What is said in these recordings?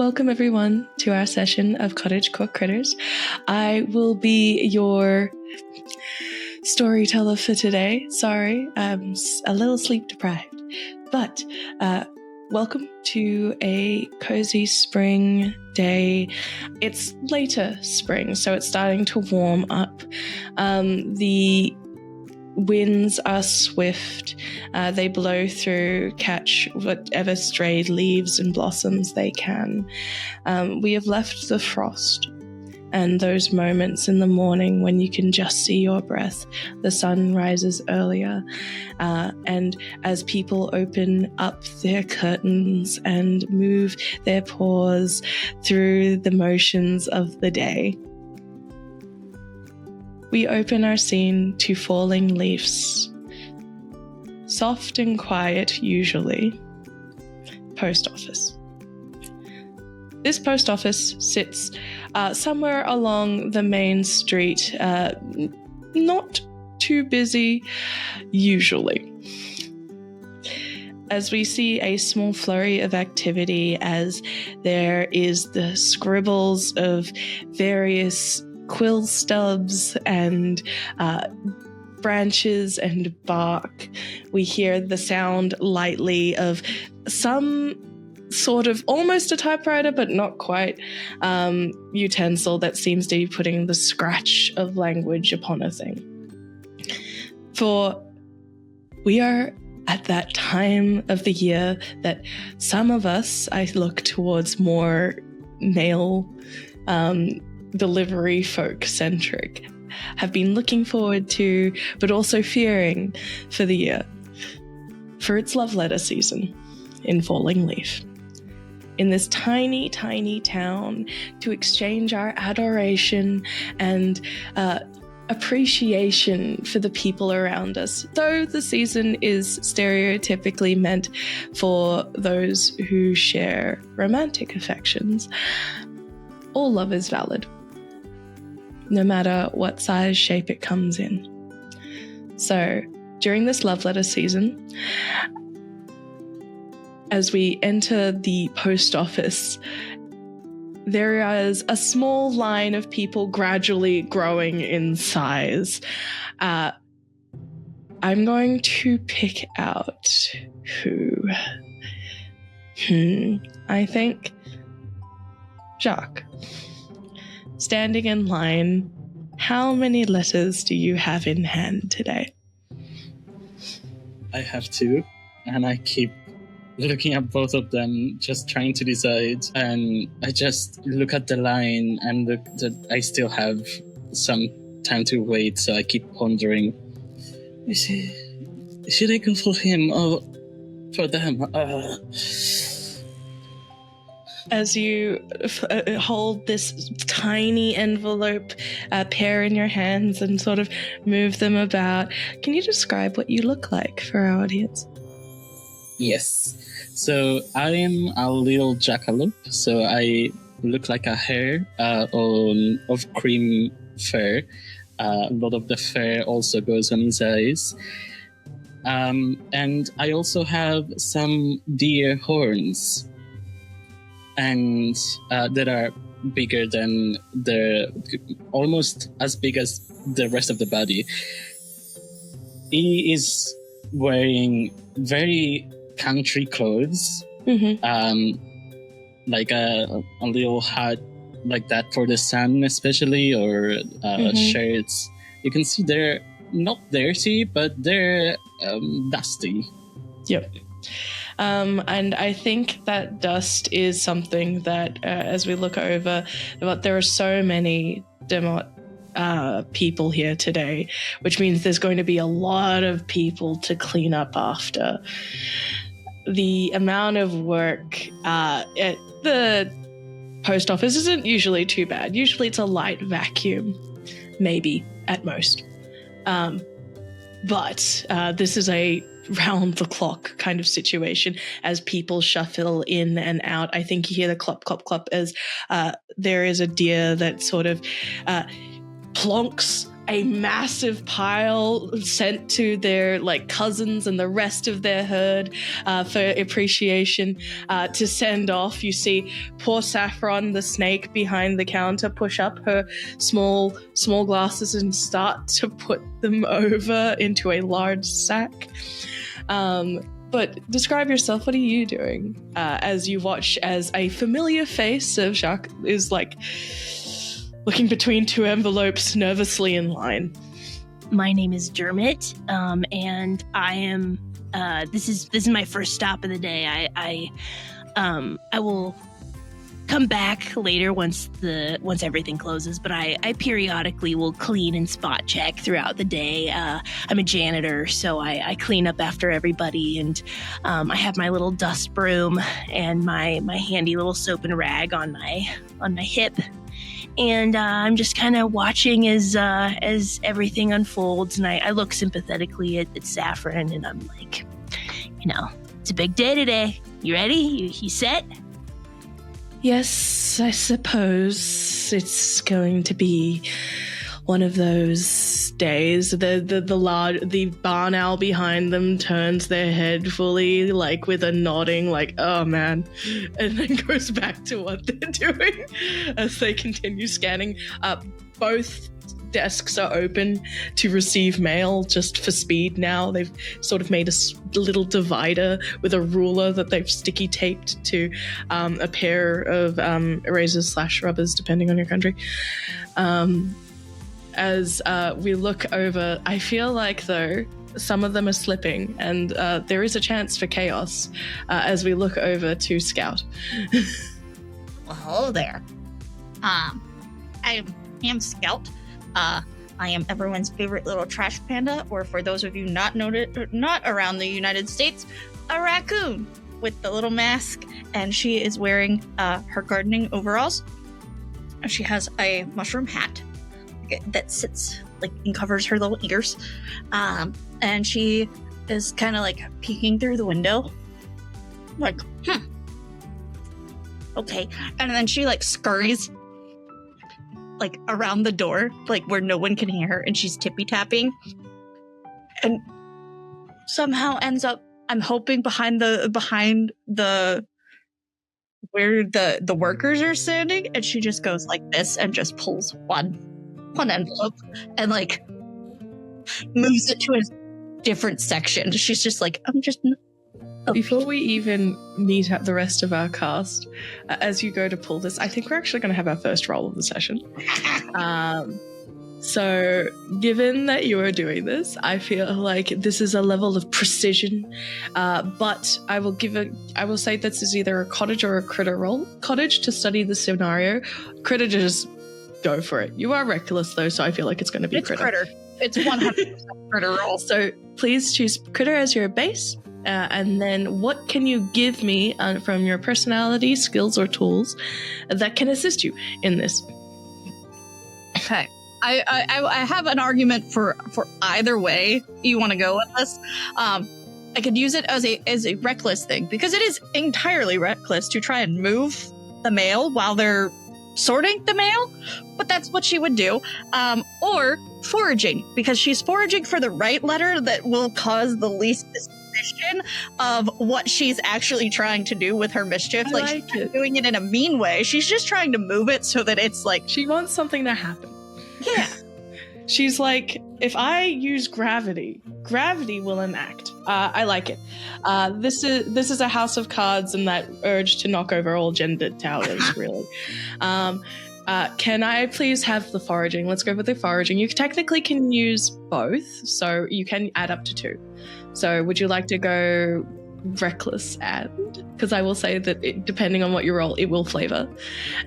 Welcome everyone to our session of Cottage Cook Critters. I will be your storyteller for today. Sorry, I'm a little sleep deprived, but welcome to a cozy spring day. It's later spring, so it's starting to warm up. The winds are swift. They blow through, catch whatever strayed leaves and blossoms they can. We have left the frost and those moments in the morning when you can just see your breath. The sun rises earlier, and as people open up their curtains and move their paws through the motions of the day, we open our scene to falling leaves. Soft and quiet, usually. Post office. This post office sits somewhere along the main street, not too busy, usually. As we see a small flurry of activity as there is the scribbles of various quill stubs and branches and bark. We hear the sound lightly of some sort of almost a typewriter, but not quite, utensil that seems to be putting the scratch of language upon a thing. For we are at that time of the year that some of us, I look towards more male delivery folk centric, have been looking forward to, but also fearing for the year, for its love letter season in Falling Leaf. In this tiny, tiny town, to exchange our adoration and appreciation for the people around us. Though the season is stereotypically meant for those who share romantic affections, all love is valid, no matter what size shape it comes in. So, during this love letter season, as we enter the post office, there is a small line of people gradually growing in size. I'm going to pick out who. I think Jacques. Standing in line, how many letters do you have in hand today? I have two, and I keep looking at both of them, just trying to decide. And I just look at the line and look that I still have some time to wait, so I keep pondering. Should I go for him or for them? As you hold this tiny envelope pair in your hands and sort of move them about, can you describe what you look like for our audience? Yes. So I am a little jackalope. So I look like a hare of cream fur. A lot of the fur also goes on his eyes. And I also have some deer horns. And that are bigger than almost as big as the rest of the body. He is wearing very country clothes, like a little hat like that for the sun especially, or shirts. You can see they're not dirty, but they're dusty. Yep. And I think that dust is something that, as we look over, but there are so many people here today, which means there's going to be a lot of people to clean up after. The amount of work at the post office isn't usually too bad. Usually it's a light vacuum, maybe at most. But this is a round-the-clock kind of situation as people shuffle in and out. I think you hear the clop, clop, clop as there is a deer that sort of plonks a massive pile sent to their cousins and the rest of their herd for appreciation to send off. You see poor Saffron, the snake behind the counter, push up her small glasses and start to put them over into a large sack. But describe yourself. What are you doing as you watch as a familiar face of Jacques is looking between two envelopes nervously in line? My name is Dermot, and I am. This is my first stop of the day. I will come back later once everything closes. But I periodically will clean and spot check throughout the day. I'm a janitor, so I clean up after everybody, and I have my little dust broom and my handy little soap and rag on my hip. And I'm just kind of watching as everything unfolds, and I look sympathetically at Saffron, and I'm like, it's a big day today. You ready? You set? Yes, I suppose it's going to be one of those days. The barn owl behind them turns their head fully, with a nodding, oh man, and then goes back to what they're doing as they continue scanning. Both desks are open to receive mail just for speed now. They've sort of made a little divider with a ruler that they've sticky taped to a pair of erasers/rubbers, depending on your country. As we look over, I feel like, though, some of them are slipping, and there is a chance for chaos as we look over to Scout. Well, hello there. I am Scout. I am everyone's favorite little trash panda, or for those of you not around the United States, a raccoon with the little mask, and she is wearing her gardening overalls. She has a mushroom hat that sits and covers her little ears, and she is kind of peeking through the window, okay, and then she scurries around the door, where no one can hear her, and she's tippy tapping, and somehow ends up, I'm hoping, behind the where the workers are standing, and she just goes like this and just pulls one envelope and moves it to a different section. She's just I'm just. Before we even meet up the rest of our cast, as you go to pull this, I think we're actually going to have our first roll of the session. So given that you are doing this, I feel like this is a level of precision, but I will say this is either a cottage or a critter roll. Cottage to study the scenario, critter to just go for it. You are reckless though, so I feel like it's going to be critter. It's 100% critter roll. So please choose critter as your base. And then what can you give me from your personality, skills, or tools that can assist you in this? Okay. I have an argument for either way you want to go with this. I could use it as a reckless thing, because it is entirely reckless to try and move the mail while they're sorting the mail, but that's what she would do. Or foraging, because she's foraging for the right letter that will cause the least suspicion of what she's actually trying to do with her mischief. She's not doing it in a mean way. She's just trying to move it so that it's she wants something to happen. Yeah. She's if I use gravity will enact. I like it. This is a house of cards, and that urge to knock over all gendered towers, really. Can I please have the foraging? Let's go with the foraging. You technically can use both, so you can add up to 2. So would you like to go reckless and? Because I will say that depending on what you roll, it will flavor.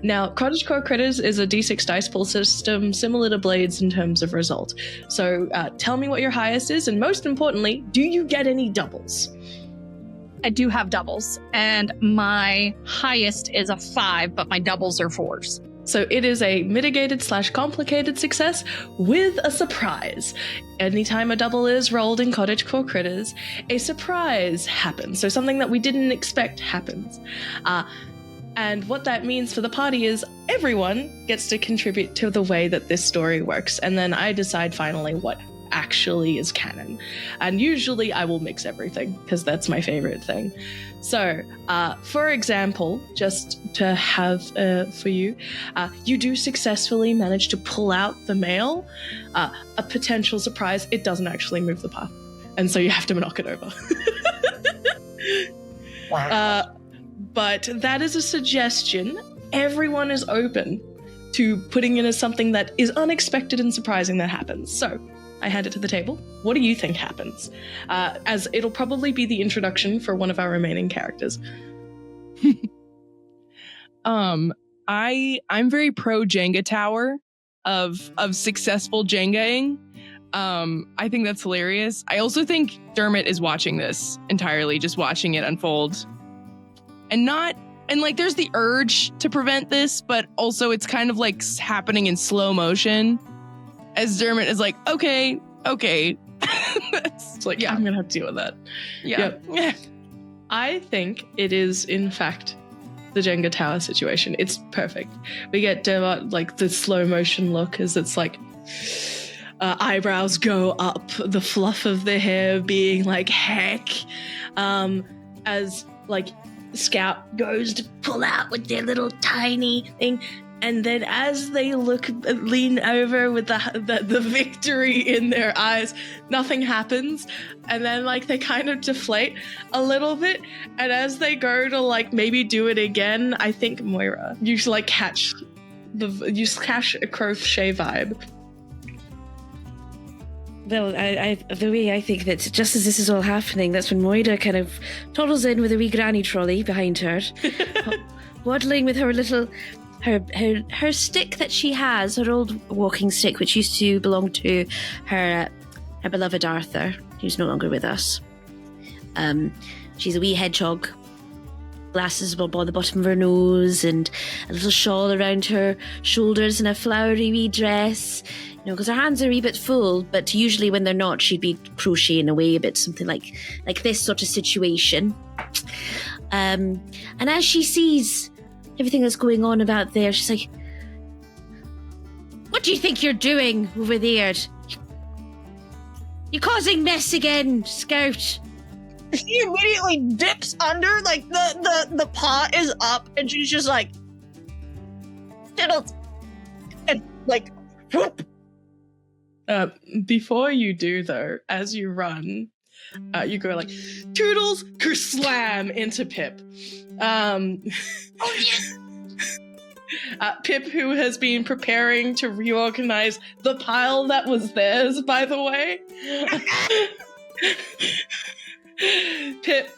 Now, Cottage Core Critters is a D6 dice pool system similar to Blades in terms of result. So tell me what your highest is, and most importantly, do you get any doubles? I do have doubles, and my highest is a 5, but my doubles are 4s. So it is a mitigated/complicated success with a surprise. Anytime a double is rolled in Cottage Core Critters, a surprise happens. So something that we didn't expect happens. And what that means for the party is everyone gets to contribute to the way that this story works. And then I decide finally what actually is canon. And usually I will mix everything because that's my favorite thing. So, for example, just to have for you, you do successfully manage to pull out the mail. A potential surprise, it doesn't actually move the path. And so you have to knock it over. Wow. But that is a suggestion. Everyone is open to putting in as something that is unexpected and surprising that happens. So I hand it to the table. What do you think happens? As it'll probably be the introduction for one of our remaining characters. I'm very pro Jenga tower of successful Jengaing. I think that's hilarious. I also think Dermot is watching this entirely, just watching it unfold. And like there's the urge to prevent this, but also it's kind of like happening in slow motion as Dermot is like, okay. It's like, yeah, I'm gonna have to deal with that. yeah. Yep. I think it is, in fact, the Jenga tower situation. It's perfect. We get Dermot, like the slow motion look as it's like eyebrows go up, the fluff of the hair being like heck, as like Scout goes to pull out with their little tiny thing, and then as they lean over with the victory in their eyes, nothing happens, and then like they kind of deflate a little bit, and as they go to like maybe do it again, I think Moira, you like catch a crochet vibe. Well, the way I think that just as this is all happening, that's when Moira kind of toddles in with a wee granny trolley behind her, waddling with her little, her stick that she has, her old walking stick, which used to belong to her beloved Arthur, who's no longer with us. She's a wee hedgehog, glasses on the bottom of her nose, and a little shawl around her shoulders, and a flowery wee dress. You know, because her hands are a wee bit full, but usually when they're not, she'd be crocheting away a bit, something like this sort of situation. And as she sees everything that's going on about there, she's like, "What do you think you're doing over there? You're causing mess again, Scout." She immediately dips under, like the pot is up, and she's just like, "Diddles," and like, whoop. Before you do, though, as you run, you go like, Toodles, kerslam into Pip. Oh, yes. Pip, who has been preparing to reorganize the pile that was theirs, by the way. Pip,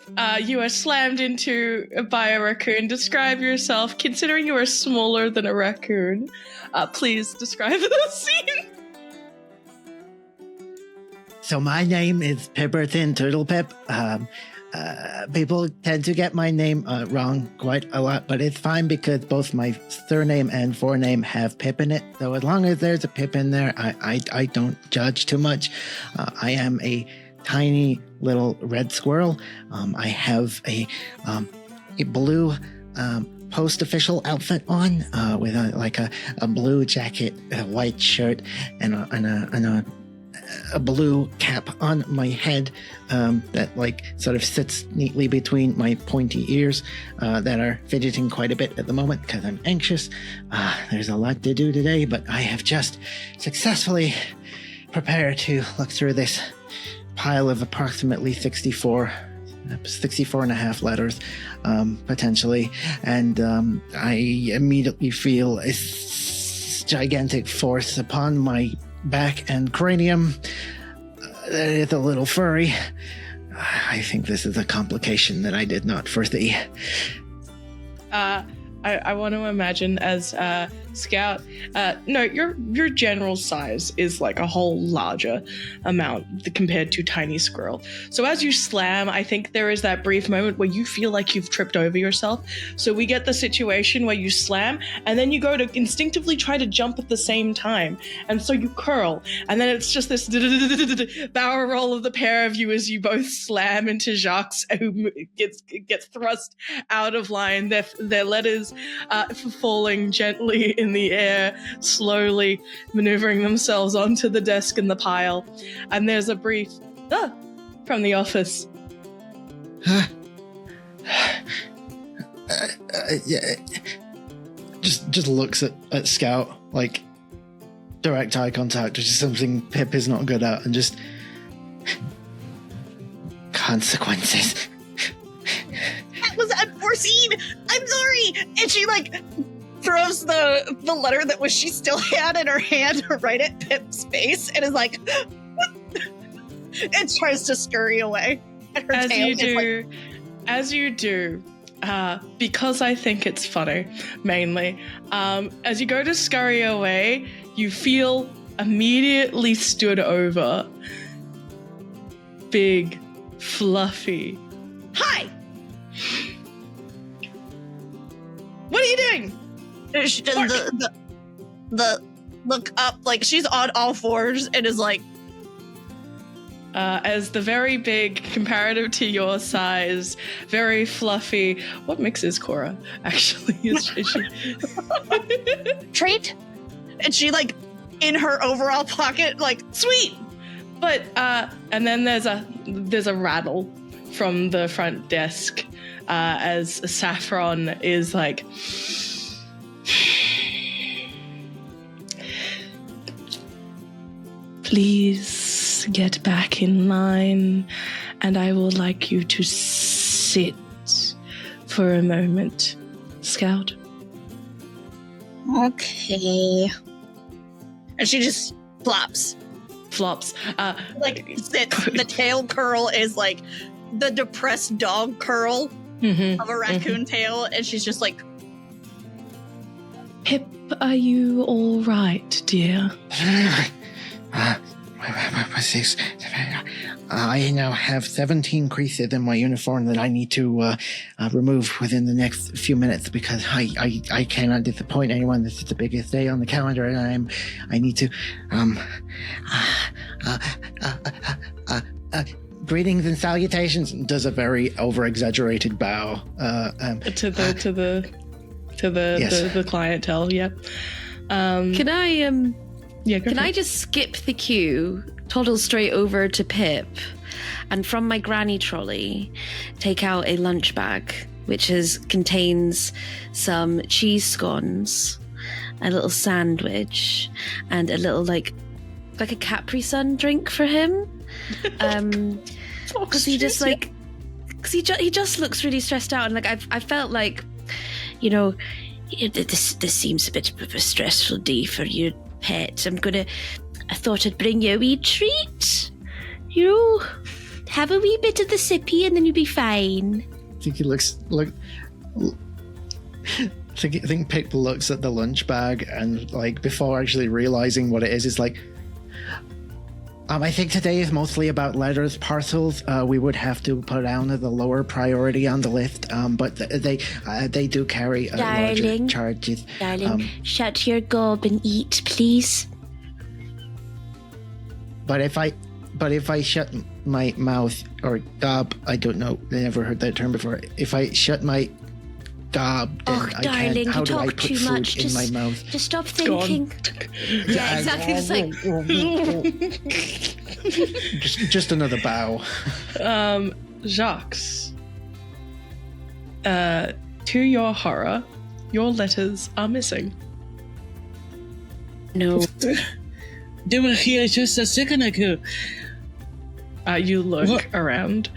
you are slammed into by a raccoon. Describe yourself, considering you are smaller than a raccoon. Please describe the scene. So my name is Pipperton Turtlepip. People tend to get my name wrong quite a lot, but it's fine because both my surname and forename have Pip in it. So as long as there's a Pip in there, I don't judge too much. I am a tiny little red squirrel. I have a blue post-official outfit on with a blue jacket, a white shirt, and a blue cap on my head that like sort of sits neatly between my pointy ears that are fidgeting quite a bit at the moment because I'm anxious. There's a lot to do today, but I have just successfully prepared to look through this pile of approximately 64 and a half letters, potentially, and I immediately feel a gigantic force upon my back and cranium. It's a little furry. I think this is a complication that I did not foresee. I want to imagine as Scout. No, your general size is like a whole larger amount compared to Tiny Squirrel. So as you slam, I think there is that brief moment where you feel like you've tripped over yourself. So we get the situation where you slam, and then you go to instinctively try to jump at the same time, and so you curl, and then it's just this barrel roll of the pair of you as you both slam into Jacques, who gets thrust out of line. Their letters letters falling gently in the air, slowly maneuvering themselves onto the desk in the pile. And there's a brief from the office. Yeah. Just looks at Scout, like direct eye contact, which is something Pip is not good at, and just consequences. That was unforeseen. I'm sorry. And she like throws the letter that she still had in her hand right at Pip's face and is like, what? And tries to scurry away. And her As tail you is do, like, as you do, because I think it's funny, mainly, as you go to scurry away, you feel immediately stood over. Big, fluffy. Hi! What are you doing? and she does the look up, like she's on all fours and is like, As the very big, comparative to your size, very fluffy. What mix is Cora? Actually, is she? trait? And she like in her overall pocket, like, Sweet. But and then there's a rattle from the front desk as Saffron is like, please get back in line, and I would like you to sit for a moment, Scout. okay. And she just flops. Like Sits. The tail curl is like the depressed dog curl of a raccoon tail, and she's just like, Pip, are you all right, dear? I now have 17 creases in my uniform that I need to remove within the next few minutes because I cannot disappoint anyone. This is the biggest day on the calendar, and I need to greetings and salutations. Does a very over-exaggerated bow To the Yes. the clientele. Yep. Can I Yeah. Can I just skip the queue, toddle straight over to Pip, and from my granny trolley, take out a lunch bag, which contains some cheese scones, a little sandwich, and a little like a Capri Sun drink for him, because he just like, because he just looks really stressed out, and like I felt like, you know, this seems a bit of a stressful day for you, pet. I thought I'd bring you a wee treat. You know, have a wee bit of the sippy and then you'll be fine. I think he looks like. I think Pip looks at the lunch bag and, like, before actually realizing what it is like, I think today is mostly about letters. Parcels, we would have to put down as a lower priority on the list, but they do carry larger Darling. charges. Darling, shut your gob and eat, please. But if I shut my mouth, or gob, I don't know, I never heard that term before. If I shut my gob, then Oh, I darling, can't. How you do I talk put too food much. in my mouth? Just stop thinking. Yeah, exactly. It's like just another bow. Jacques. To your horror, your letters are missing. no. They were here just a second ago. You look What? around.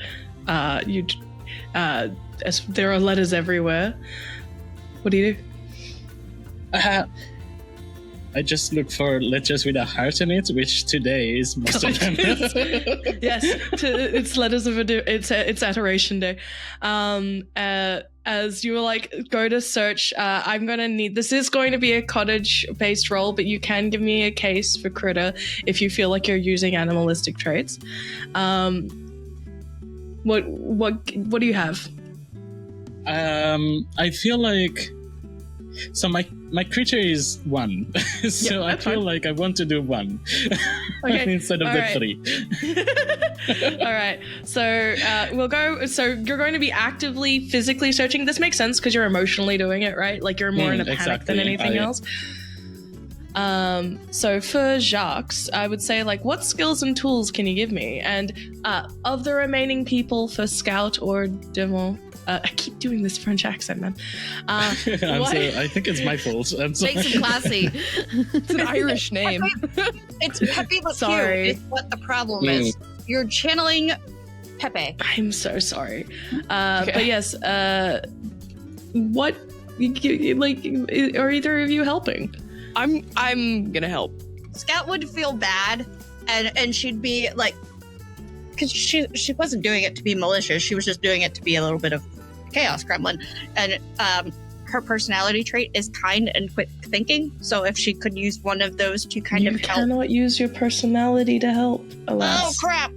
As there are letters everywhere. What do you do? I just look for letters with a heart in it, which today is most of them. Yes, it's letters of it's adoration day. As you like go to search, I'm gonna need. This is going to be a cottage-based roll, but you can give me a case for critter if you feel like you're using animalistic traits. What do you have? I feel like so my creature is 1, so I that's feel fine. like I want to do 1 Okay, instead of all the right. 3. All right. So we'll go. So you're going to be actively, physically searching. This makes sense because you're emotionally doing it, right? Like you're more in a panic than anything else. So for Jacques, I would say, like, what skills and tools can you give me? And of the remaining people for Scout or Demo, I keep doing this French accent, man. I think it's my fault. I'm sorry. Makes him classy. It's an Irish name. It's Pepe but Sorry. cute is what the problem is. You're channeling Pepe. I'm so sorry. But yes, what, like, are either of you helping? I'm gonna help. Scout would feel bad, and she'd be like, because she wasn't doing it to be malicious. She was just doing it to be a little bit of chaos gremlin, and her personality trait is kind and quick thinking. So if she could use one of those to kind of help. You cannot use your personality to help, alas. Oh crap!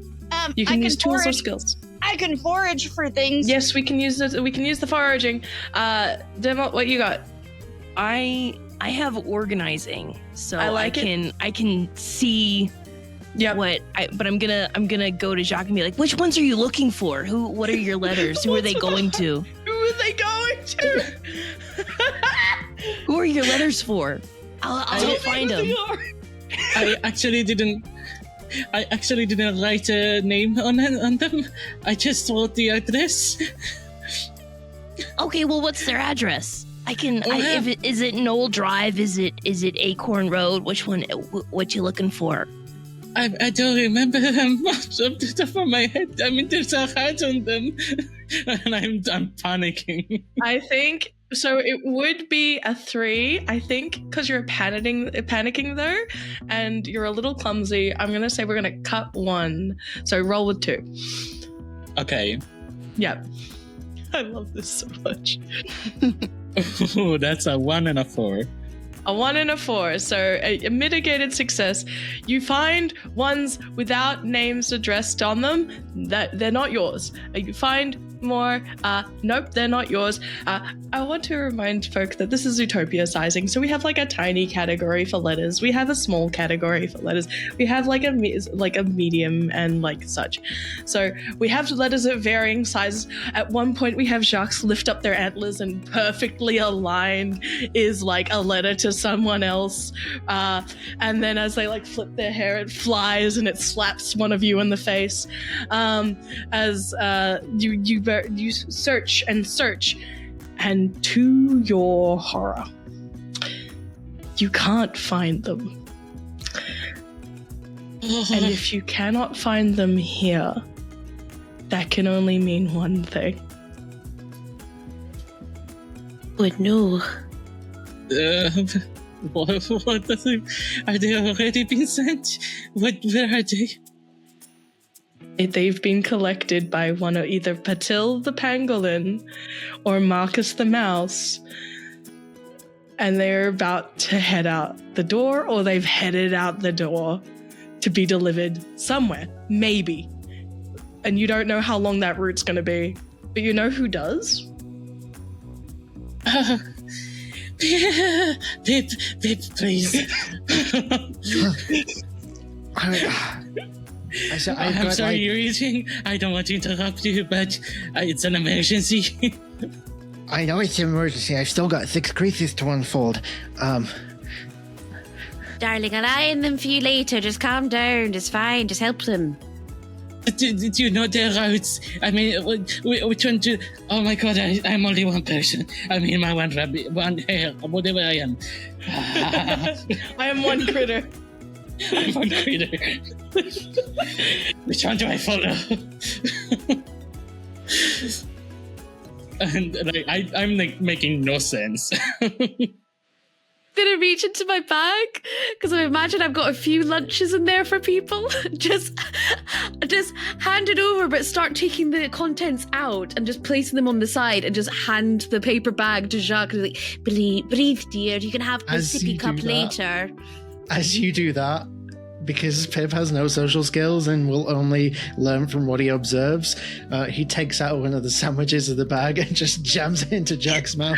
You can use tools or forage. skills. I can forage for things. Yes, we can use it. We can use the foraging. Demo, what you got? I have organizing, so I like I can see Yeah. but I'm gonna go to Jacques and be like, which ones are you looking for? What are your letters? Who are they going to? Who are they going to? Who are your letters for? I'll find them. I actually didn't write a name on them. I just wrote the address. Okay, well, what's their address? Is it Knoll Drive? Is it Acorn Road? Which one? What you looking for? I don't remember them much off the top of my head. I mean, there's a hat on them, and I'm panicking. I think so. It would be a 3, I think, because you're panicking though, and you're a little clumsy. I'm gonna say we're gonna cut 1. So roll with 2. Okay. Yep. I love this so much. Oh, that's a 1 and a 4. A 1 and a 4, so a mitigated success. You find ones without names addressed on them that they're not yours. You find more, nope, they're not yours. I want to remind folk that this is Utopia sizing, so we have like a tiny category for letters. We have a small category for letters. We have like a medium and like such. So we have letters of varying sizes. At one point, we have Jacques lift up their antlers, and perfectly aligned is like a letter to someone else. And then as they like flip their hair, it flies and it slaps one of you in the face. As you search and search, and to your horror, you can't find them. And if you cannot find them here, that can only mean one thing. But no. What does it? Are they already been sent? Where are they? They've been collected by one of either Patil the pangolin or Marcus the mouse, and they're about to head out the door, or they've headed out the door to be delivered somewhere, maybe. And you don't know how long that route's going to be, but you know who does? Pip, please. I'm sorry you're eating. I don't want to interrupt you, but it's an emergency. I know it's an emergency. I've still got 6 creases to unfold. Darling, I'll iron them for you later. Just calm down. It's fine. Just help them. Do you know their routes? I mean, which one do... Oh my god, I'm only one person. I mean, my one rabbit, one hair, whatever I am. I am one critter. I'm one critter. Which one do I follow? And like, I'm like making no sense. Gonna reach into my bag because I imagine I've got a few lunches in there for people. just hand it over, but start taking the contents out and just placing them on the side, and just hand the paper bag to Jacques. Like, breathe, dear. You can have the sippy cup later. As you do that, because Pip has no social skills and will only learn from what he observes, he takes out one of the sandwiches of the bag and just jams it into Jack's mouth.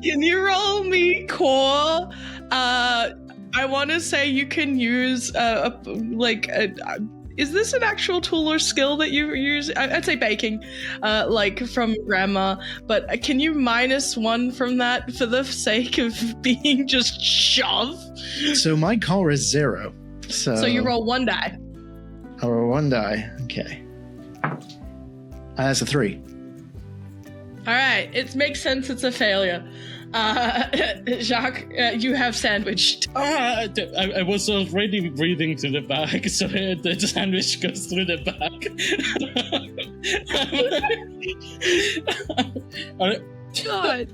Can you roll me core? I want to say you can use is this an actual tool or skill that you use? I'd say baking, like from grandma, but can you -1 from that for the sake of being just shove? So my core is 0. So you roll 1 die. I roll 1 die. Okay. That's a 3. All right, it makes sense. It's a failure. Jacques, you have sandwiched. I was already breathing to the back, so the sandwich goes through the back. God.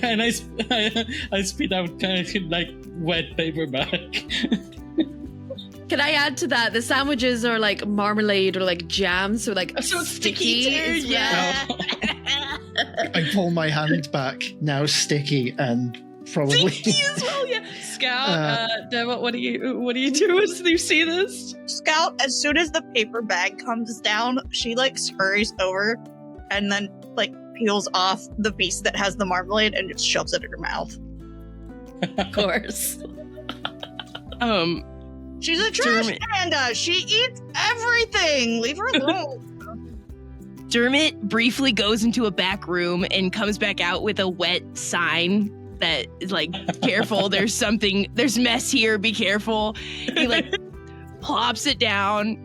And I spit out kind of like wet paper bag. Can I add to that? The sandwiches are like marmalade or like jam, so like So sticky too, as well. yeah. I pull my hand back, now sticky and probably. Sticky as well, yeah. Scout, Deva, what do you do as you see this? Scout, as soon as the paper bag comes down, she like scurries over and then like peels off the piece that has the marmalade and just shoves it in her mouth. Of course. She's a trash Dermot. panda. She eats everything. Leave her alone. Dermot briefly goes into a back room and comes back out with a wet sign that is like, careful, there's mess here, be careful. He like plops it down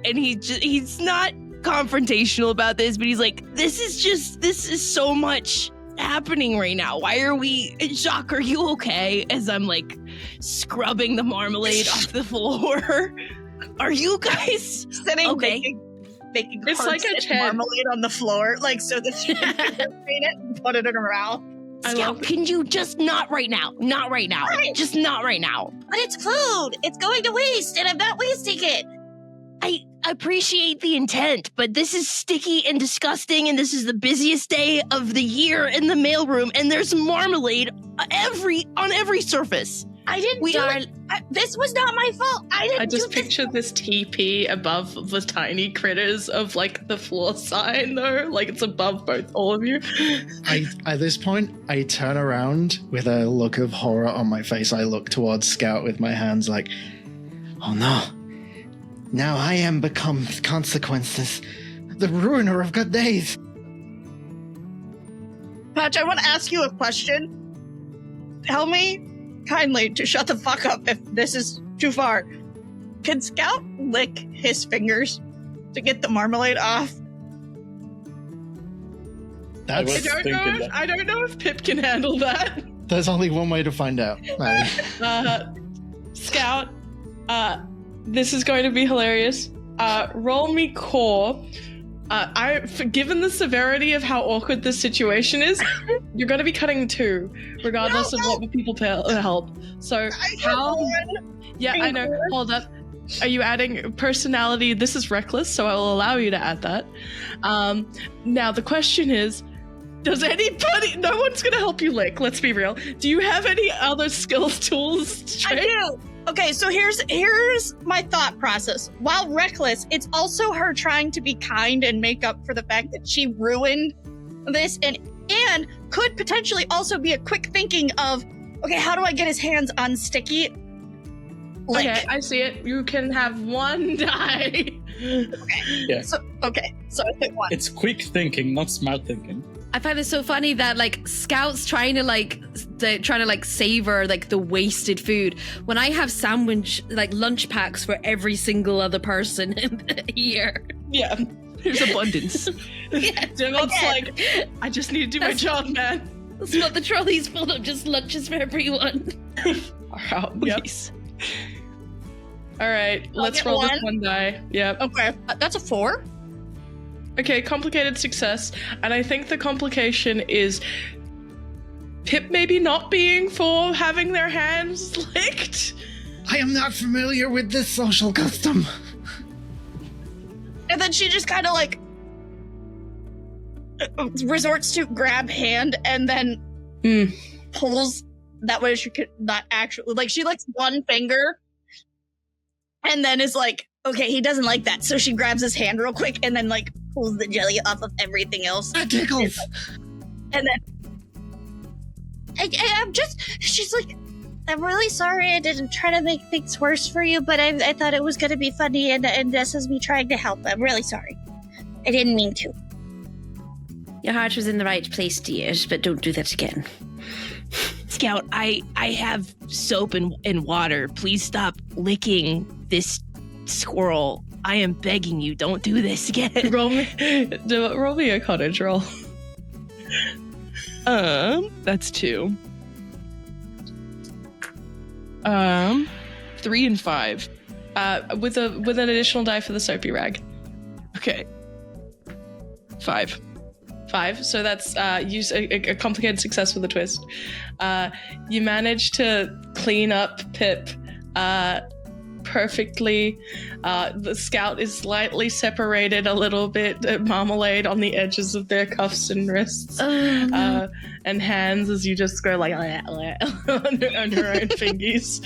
and he's not confrontational about this, but he's like, this is so much happening right now. Why are we, Jacques, are you okay? As I'm like scrubbing the marmalade off the floor. Are you guys Sitting okay? making It's like a constant Ted. marmalade on the floor, like so that she can clean it and put it in her mouth. I Scout, love it. can you just not right now? Not right now. Right. Just not right now. But it's food. It's going to waste, and I'm not wasting it. I appreciate the intent, but this is sticky and disgusting, and this is the busiest day of the year in the mailroom, and there's marmalade on every surface. I didn't We do are- it. This was not my fault. I didn't I just do this. picture this TP above the tiny critters of like the floor sign though, like it's above all of you. At this point, I turn around with a look of horror on my face. I look towards Scout with my hands like, oh no. Now I am become consequences. The ruiner of good days. Patch, I want to ask you a question. Tell me kindly to shut the fuck up if this is too far. Can Scout lick his fingers to get the marmalade off? That's, was thinking that. I don't know if Pip can handle that. there's only one way to find out. Scout, this is going to be hilarious. Roll me core. Given the severity of how awkward this situation is, you're going to be cutting 2, regardless of what the people help. So how? Yeah, I know. Hold up. Are you adding personality? This is reckless, so I will allow you to add that. Now the question is, does anybody? No one's going to help you lick. Let's be real. Do you have any other skills, tools? I do. Okay, so here's my thought process. While reckless, it's also her trying to be kind and make up for the fact that she ruined this, and could potentially also be a quick thinking of, okay, how do I get his hands on sticky? Lick. Okay, I see it. You can have 1 die. So I pick 1. It's quick thinking, not smart thinking. I find it so funny that like Scout's trying to savor like the wasted food when I have sandwich like lunch packs for every single other person here. Yeah. There's abundance. Devon's like, I just need to do my job, man. That's what the trolley's full of, just lunches for everyone. Yep. Please. All right, let's get roll this 1. 1 die. Yep. Okay, that's a 4. Okay, complicated success. And I think the complication is Pip maybe not being for having their hands licked. I am not familiar with this social custom. And then she just kind of like resorts to grab hand and then pulls that way she could not actually, like, she licks one finger and then is like, okay, he doesn't like that. So she grabs his hand real quick and then like pulls the jelly off of everything else. That tickles. And then I'm just, she's like, I'm really sorry I didn't try to make things worse for you, but I thought it was going to be funny, and this is me trying to help. I'm really sorry. I didn't mean to. Your heart was in the right place, dear, but don't do that again. Scout, I have soap and water. Please stop licking this squirrel. I am begging you, don't do this again. roll me a cottage roll. That's 2. 3 and 5. With an additional die for the soapy rag. Okay. 5. 5. So that's use a complicated success with a twist. You manage to clean up Pip perfectly. The Scout is slightly separated a little bit, marmalade on the edges of their cuffs and wrists and hands as you just go like on your own fingies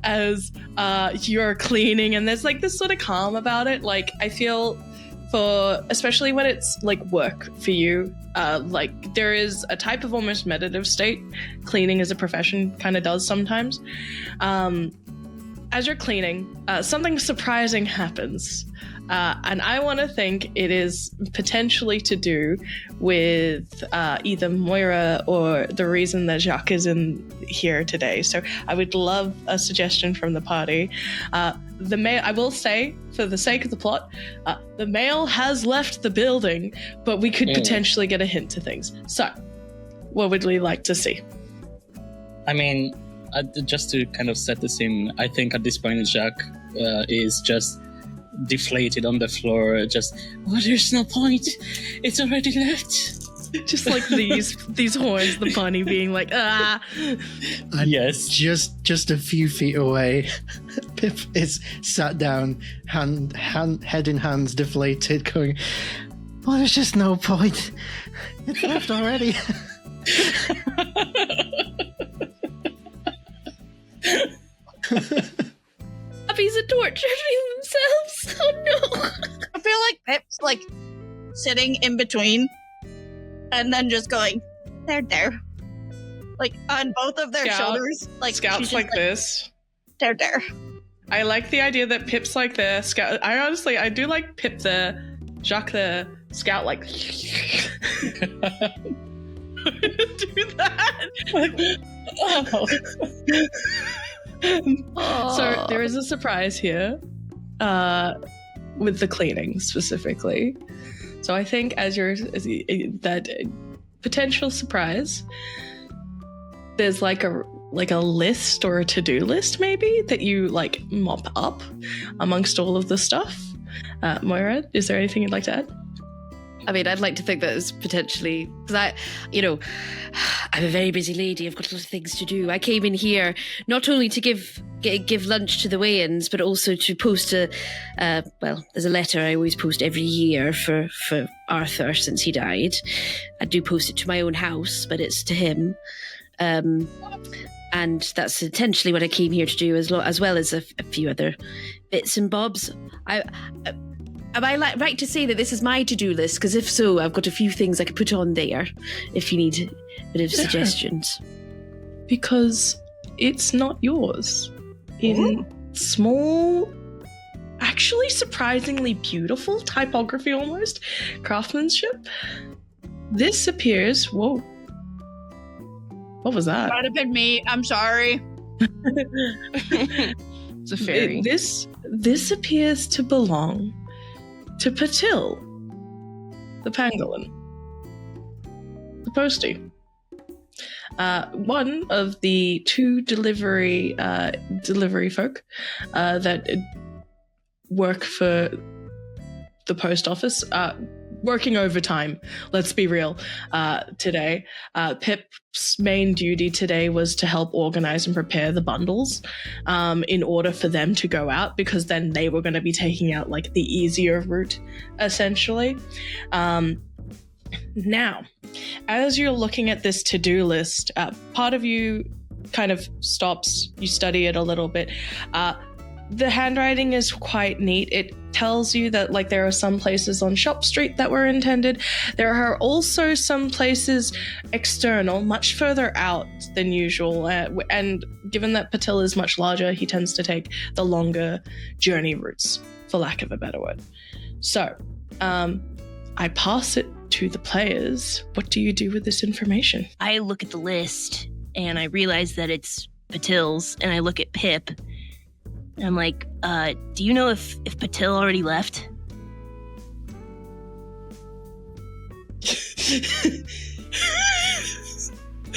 as you're cleaning, and there's like this sort of calm about it. Like I feel especially when it's like work for you, like there is a type of almost meditative state cleaning as a profession kind of does sometimes. As you're cleaning, something surprising happens. And I want to think it is potentially to do with either Moira or the reason that Jacques is in here today. So I would love a suggestion from the party. The mail, I will say, for the sake of the plot, the mail has left the building, but we could potentially get a hint to things. So, what would we like to see? I mean, just to kind of set the scene, I think at this point Jacques is just deflated on the floor, just, there's no point, it's already left. Just like these horns, the bunny being like, ah. And yes. Just a few feet away, Pip is sat down, head in hands, deflated, going, there's just no point. It's left already. Puppies are torturing themselves. Oh no. I feel like Pip's like sitting in between and then just going, there. Like on both of their shoulders. Like Scout's like this. There. I like the idea that Pip's like the Scout. I do like Pip the Jacques the Scout like do that. So there is a surprise here with the cleaning specifically. So I think as that potential surprise, there's like a list or a to-do list maybe that you like mop up amongst all of the stuff. Moira, is there anything you'd like to add? I mean, I'd like to think that it's potentially, because I'm a very busy lady. I've got a lot of things to do. I came in here not only to give lunch to the Wayans, but also to post there's a letter I always post every year for Arthur since he died. I do post it to my own house, but it's to him. And that's essentially what I came here to do, as well as a few other bits and bobs. Am I right to say that this is my to-do list? Because if so, I've got a few things I could put on there if you need a bit of suggestions. Because it's not yours. In small, actually surprisingly beautiful typography almost, craftsmanship, this appears... Whoa. What was that? Might have been me. I'm sorry. It's a fairy. This appears to belong to Patil, the pangolin, the postie. One of the 2 delivery folk that work for the post office, working overtime, let's be real, today. Pip's main duty today was to help organize and prepare the bundles in order for them to go out, because then they were going to be taking out like the easier route, essentially. Now, as you're looking at this to-do list, part of you kind of stops, you study it a little bit. the handwriting is quite neat. It tells you that like there are some places on Shop Street that were intended. There are also some places external, much further out than usual. And given that Patil is much larger, he tends to take the longer journey routes, for lack of a better word. So, I pass it to the players. What do you do with this information? I look at the list and I realize that it's Patil's, and I look at Pip and I'm like, do you know if Patil already left?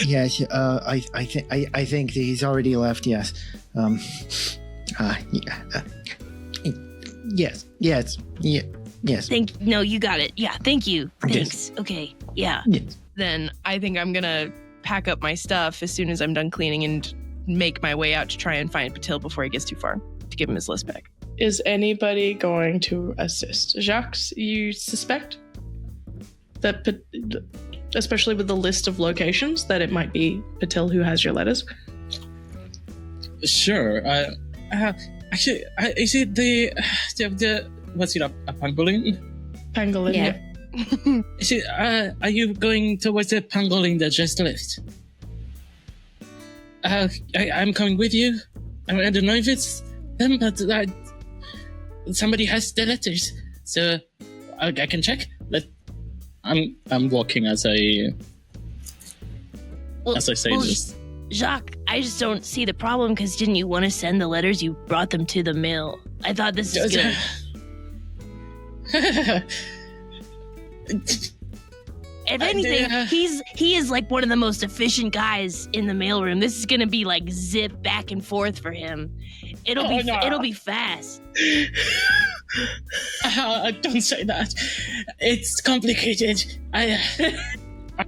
Yes, I think he's already left. Yes, yes. No, you got it. Yeah, thank you. Yes. Thanks. Okay, yeah. Yes. Then I think I'm gonna pack up my stuff as soon as I'm done cleaning and make my way out to try and find Patil before he gets too far, to give him his list back. Is anybody going to assist? Jacques, you suspect that, especially with the list of locations, that it might be Patil who has your letters? Sure. Actually, is it the what's it, a pangolin? Pangolin. Yeah. Is it, are you going towards the pangolin that just left? I'm coming with you. I don't know if it's them, but somebody has the letters, so I can check. I'm walking as I say this. Jacques, I just don't see the problem, because didn't you want to send the letters? You brought them to the mill. I thought this is good. If anything, he is like one of the most efficient guys in the mailroom. This is gonna be like zip back and forth for him. It'll be fast. Don't say that. It's complicated. I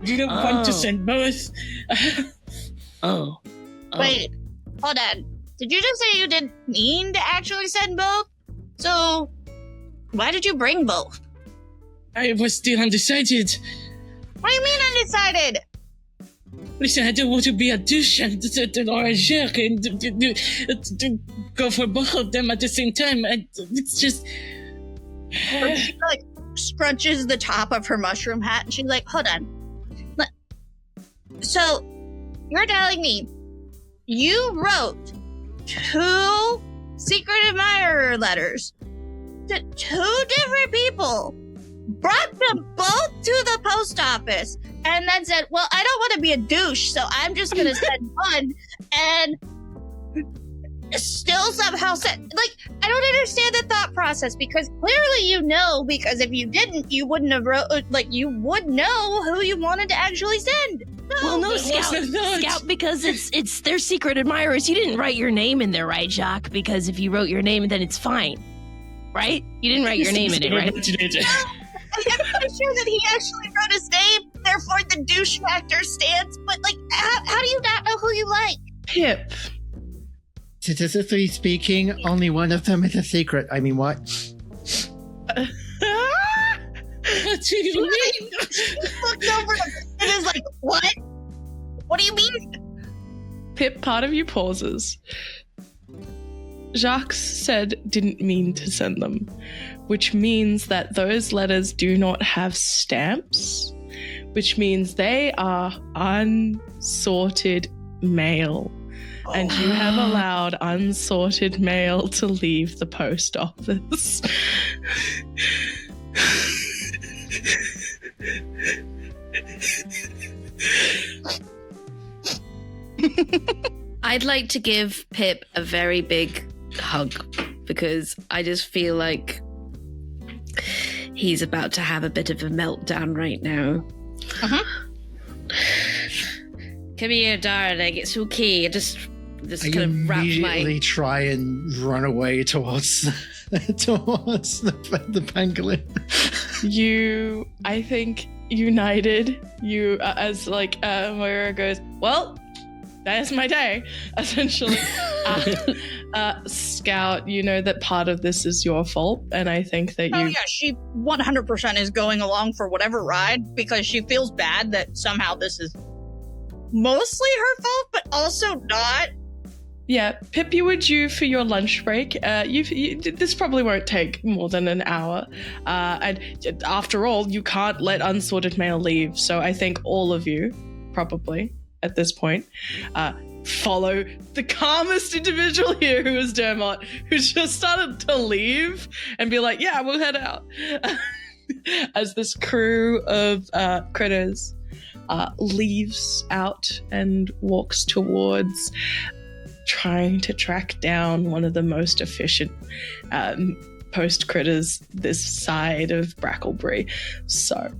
didn't want to send both. Oh. Wait, hold on. Did you just say you didn't mean to actually send both? So, why did you bring both? I was still undecided. What do you mean undecided? Listen, I don't want to be a douche or a jerk and to go for both of them at the same time. It's just... She like scrunches the top of her mushroom hat and she's like, hold on. So, you're telling me you wrote 2 secret admirer letters to 2 different people, brought them both to the post office, and then said, well, I don't want to be a douche, so I'm just going to send one, and still somehow send... Like, I don't understand the thought process, because clearly you know, because if you didn't, you wouldn't have wrote... Like, you would know who you wanted to actually send. No, Scout, because it's their secret admirers. You didn't write your name in there, right, Jacques? Because if you wrote your name, then it's fine, right? You didn't write your name in it, right? I'm pretty sure that he actually wrote his name, therefore the douche factor stands, but like, how do you not know who you like? Pip. Statistically speaking, only one of them is a secret. I mean, what? What do you mean? He looked over and is like, what? What do you mean? Pip, part of you pauses. Jacques said didn't mean to send them, which means that those letters do not have stamps, which means they are unsorted mail. And you have allowed unsorted mail to leave the post office. I'd like to give Pip a very big hug, because I just feel like he's about to have a bit of a meltdown right now. Uh-huh. Come here, darling. It's okay. Just I kind of wrap immediately try and run away towards the pangolin. You, I think, united, as like Moira goes, well, that's my day, essentially. Scout, you know that part of this is your fault, and I think that Oh yeah, she 100% is going along for whatever ride, because she feels bad that somehow this is mostly her fault, but also not. Pip, you were due for your lunch break. This probably won't take more than an hour. And after all, you can't let unsorted mail leave. So I think all of you, probably at this point, follow the calmest individual here, who is Dermot, who's just started to leave and be like, yeah, we'll head out. As this crew of critters leaves out and walks towards trying to track down one of the most efficient post critters this side of Bracklebury. So,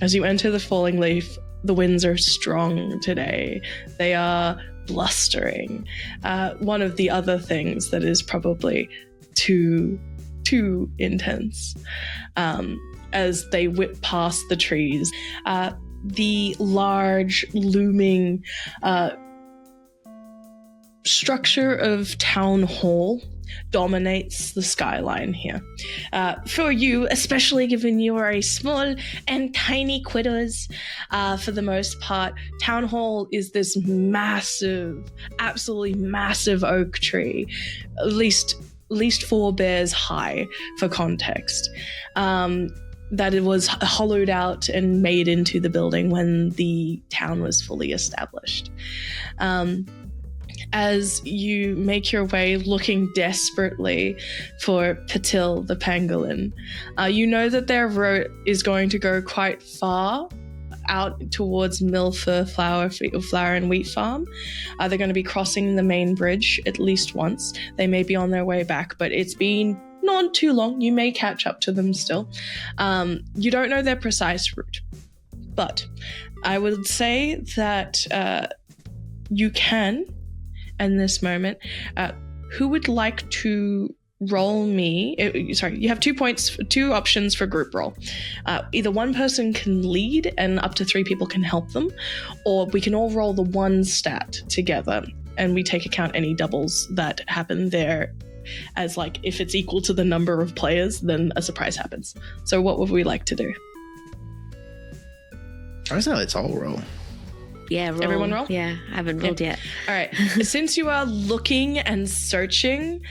as you enter the Falling Leaf, the winds are strong today. They are blustering. One of the other things that is probably too intense as they whip past the trees. The large looming structure of town hall dominates the skyline here. For you, especially given you are a small and tiny quitters, for the most part, town hall is this massive, absolutely massive oak tree, at least 4 bears high, for context. That it was hollowed out and made into the building when the town was fully established. As you make your way looking desperately for Patil the pangolin, you know that their route is going to go quite far out towards Milford Flour and Wheat Farm. They're going to be crossing the main bridge at least once. They may be on their way back, but it's been not too long. You may catch up to them still. You don't know their precise route, but I would say that you can, in this moment, who would like to roll me? You have 2 points, 2 options for group roll. Either one person can lead and up to 3 people can help them, or we can all roll the 1 stat together and we take account any doubles that happen there, as like if it's equal to the number of players, then a surprise happens. So what would we like to do? I say let's all roll. Yeah, roll. Everyone roll? Yeah, I haven't rolled yet. All right. Since you are looking and searching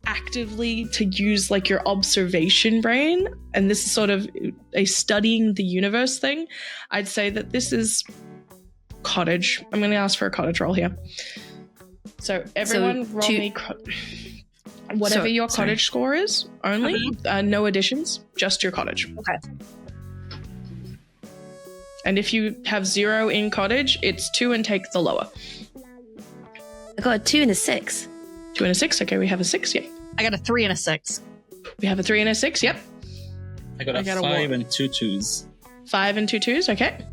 actively to use like your observation brain, and this is sort of a studying the universe thing, I'd say that this is Cottage. I'm going to ask for a Cottage roll here. So everyone roll me whatever your Cottage score is, only. No additions, just your Cottage. Okay. And if you have 0 in Cottage, it's 2 and take the lower. I got a 2 and a 6. 2 and a 6. Okay, we have a 6. Yep. I got a 3 and a 6. We have a 3 and a 6. Yep. I got a 5 and 2 2s. 5 and 2 2s. Okay.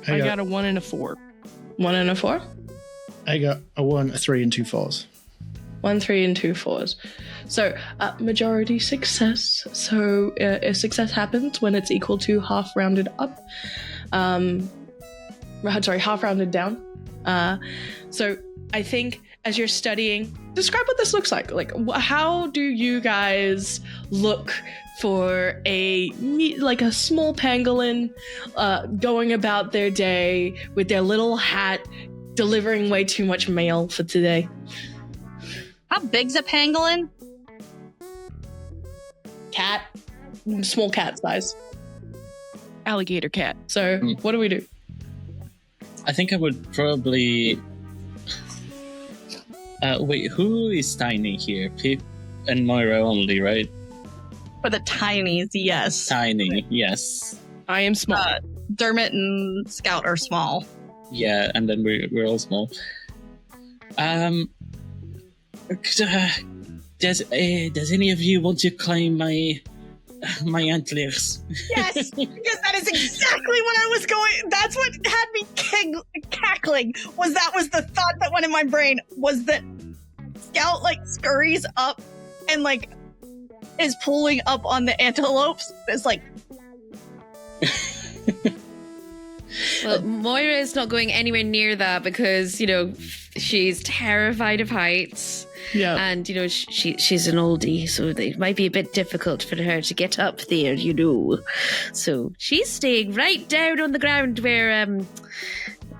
I got a 1 and a 4. 1 and a 4. I got a 1, a 3, and 2 4s. 1, 3, and 2 4s. So majority success. So a success happens when it's equal to half rounded up. Half rounded down. So I think as you're studying, describe what this looks like. Like, how do you guys look for a small pangolin going about their day with their little hat, delivering way too much mail for today? How big's a pangolin? Cat, small cat size. Alligator cat. So what do we do? I think I would probably... wait, who is tiny here? Pip and Moira only, right? For the tinies, yes. Tiny, yes. I am small. Dermot and Scout are small. Yeah, and then we're all small. Does any of you want to climb my antlers? Yes, because that is exactly what I was going. That's what had me cackling. Was the thought that went in my brain, was that Scout scurries up and is pulling up on the antelopes. It's like. Well, Moira is not going anywhere near that because, she's terrified of heights. Yeah. And, she's an oldie, so it might be a bit difficult for her to get up there, So she's staying right down on the ground where,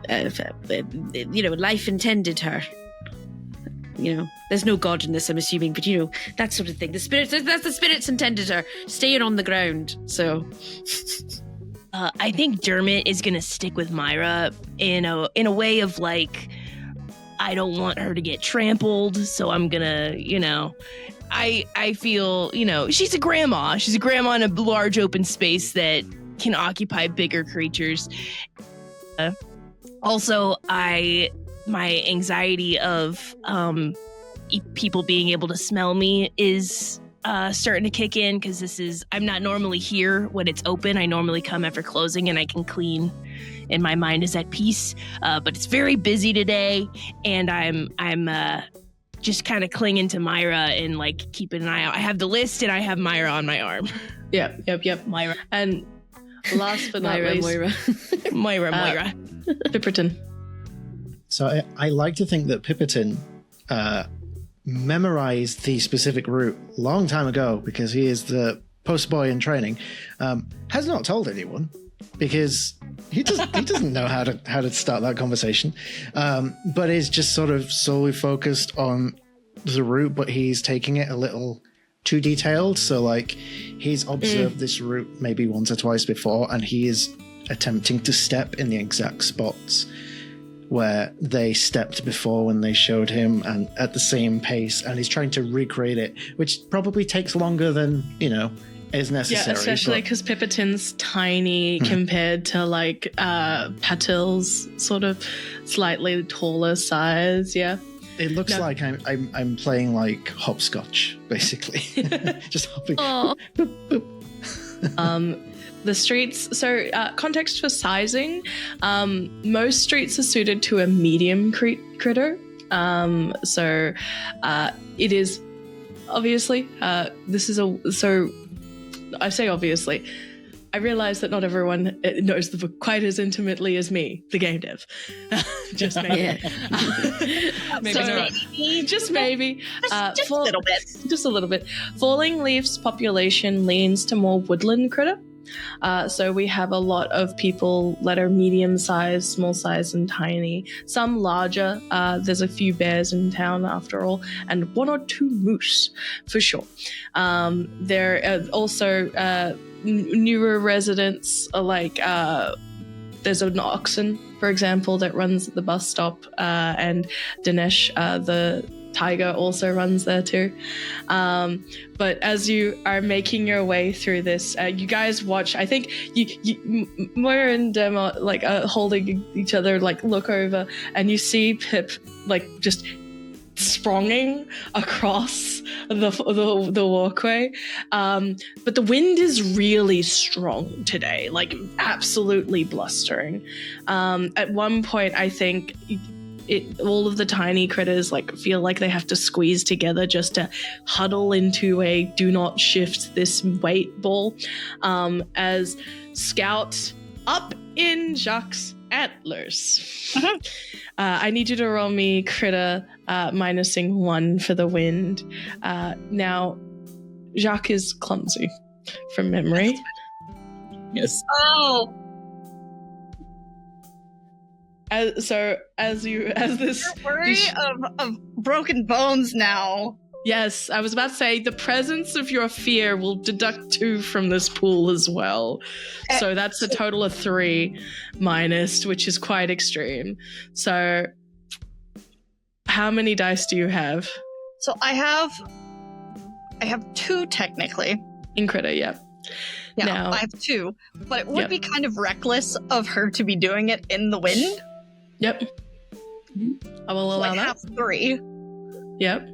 Life intended her. there's no god in this, I'm assuming, but that sort of thing. The spirits, that's the spirits intended are staying on the ground. So, I think Dermot is gonna stick with Myra in a way of like, I don't want her to get trampled, so I'm gonna, I feel, she's a grandma. She's a grandma in a large open space that can occupy bigger creatures. Also, my anxiety of people being able to smell me is starting to kick in, because I'm not normally here when it's open. I normally come after closing and I can clean and my mind is at peace. But it's very busy today, and I'm just kind of clinging to Myra and like keeping an eye out. I have the list and I have Myra on my arm. Yep. Myra. And last but not least, Moira. Pipperton. So I like to think that Pipperton memorized the specific route long time ago, because he is the post boy in training. Has not told anyone, because he doesn't know how to start that conversation. But is just sort of solely focused on the route, but he's taking it a little too detailed. So like, he's observed this route maybe once or twice before, and he is attempting to step in the exact spots where they stepped before when they showed him, and at the same pace, and he's trying to recreate it, which probably takes longer than is necessary. Yeah, especially because Pipperton's tiny compared to like Patil's sort of slightly taller size. Yeah, it looks like I'm playing like hopscotch, basically. Just hopping. Boop, boop. The streets, so context for sizing, most streets are suited to a medium critter. So it is obviously, so I say obviously, I realize that not everyone knows the book quite as intimately as me, the game dev. Just maybe. Just maybe. Just a little bit. Just a little bit. Falling Leaf's population leans to more woodland critter. So we have a lot of people that are medium size, small size, and tiny. Some larger. There's a few bears in town after all, and 1 or 2 moose for sure. There are also newer residents, like there's an oxen, for example, that runs at the bus stop, and Dinesh, the tiger, also runs there too. But as you are making your way through this, you guys watch. I think Moira and Dem are like holding each other, like look over, and you see Pip like just spronging across the walkway. But the wind is really strong today, like absolutely blustering. At one point, I think all of the tiny critters like feel like they have to squeeze together just to huddle into a do not shift this weight ball, as Scout up in Jacques' antlers. I need you to roll me critter minusing 1 for the wind. Now, Jacques is clumsy from memory. Yes. Oh. As this Worry of broken bones now. Yes, I was about to say the presence of your fear will deduct 2 from this pool as well. So that's a total of 3 minus, which is quite extreme. So how many dice do you have? So I have 2 technically. In critter, yeah. Yeah, Now, I have 2. But it would be kind of reckless of her to be doing it in the wind. Yep. I will allow I that. have 3. Yep.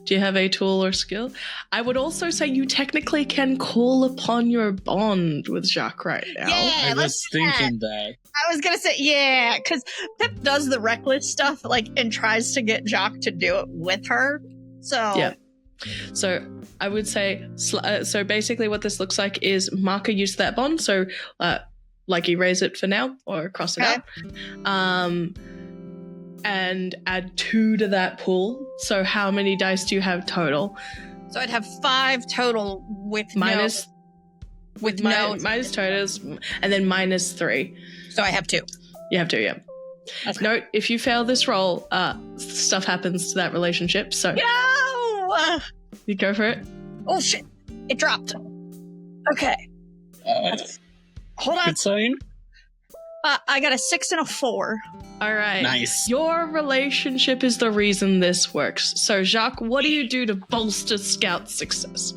Do you have a tool or skill? I would also say you technically can call upon your bond with Jacques right now. Yeah, I was thinking that. I was gonna say, yeah, because Pip does the reckless stuff, like, and tries to get Jacques to do it with her. So Yeah. So I would say, so basically what this looks like is Marker used that bond. So like erase it for now or cross it out. And add 2 to that pool. So how many dice do you have total? So I'd have 5 total with minus no minus totals, and then minus 3. So I have 2. You have 2, yeah. Note, if you fail this roll, stuff happens to that relationship. So No! you go for it. Oh shit! It dropped. Okay. Hold on. Good sign. I got a 6 and a 4. All right. Nice. Your relationship is the reason this works. So, Jacques, what do you do to bolster Scout's success?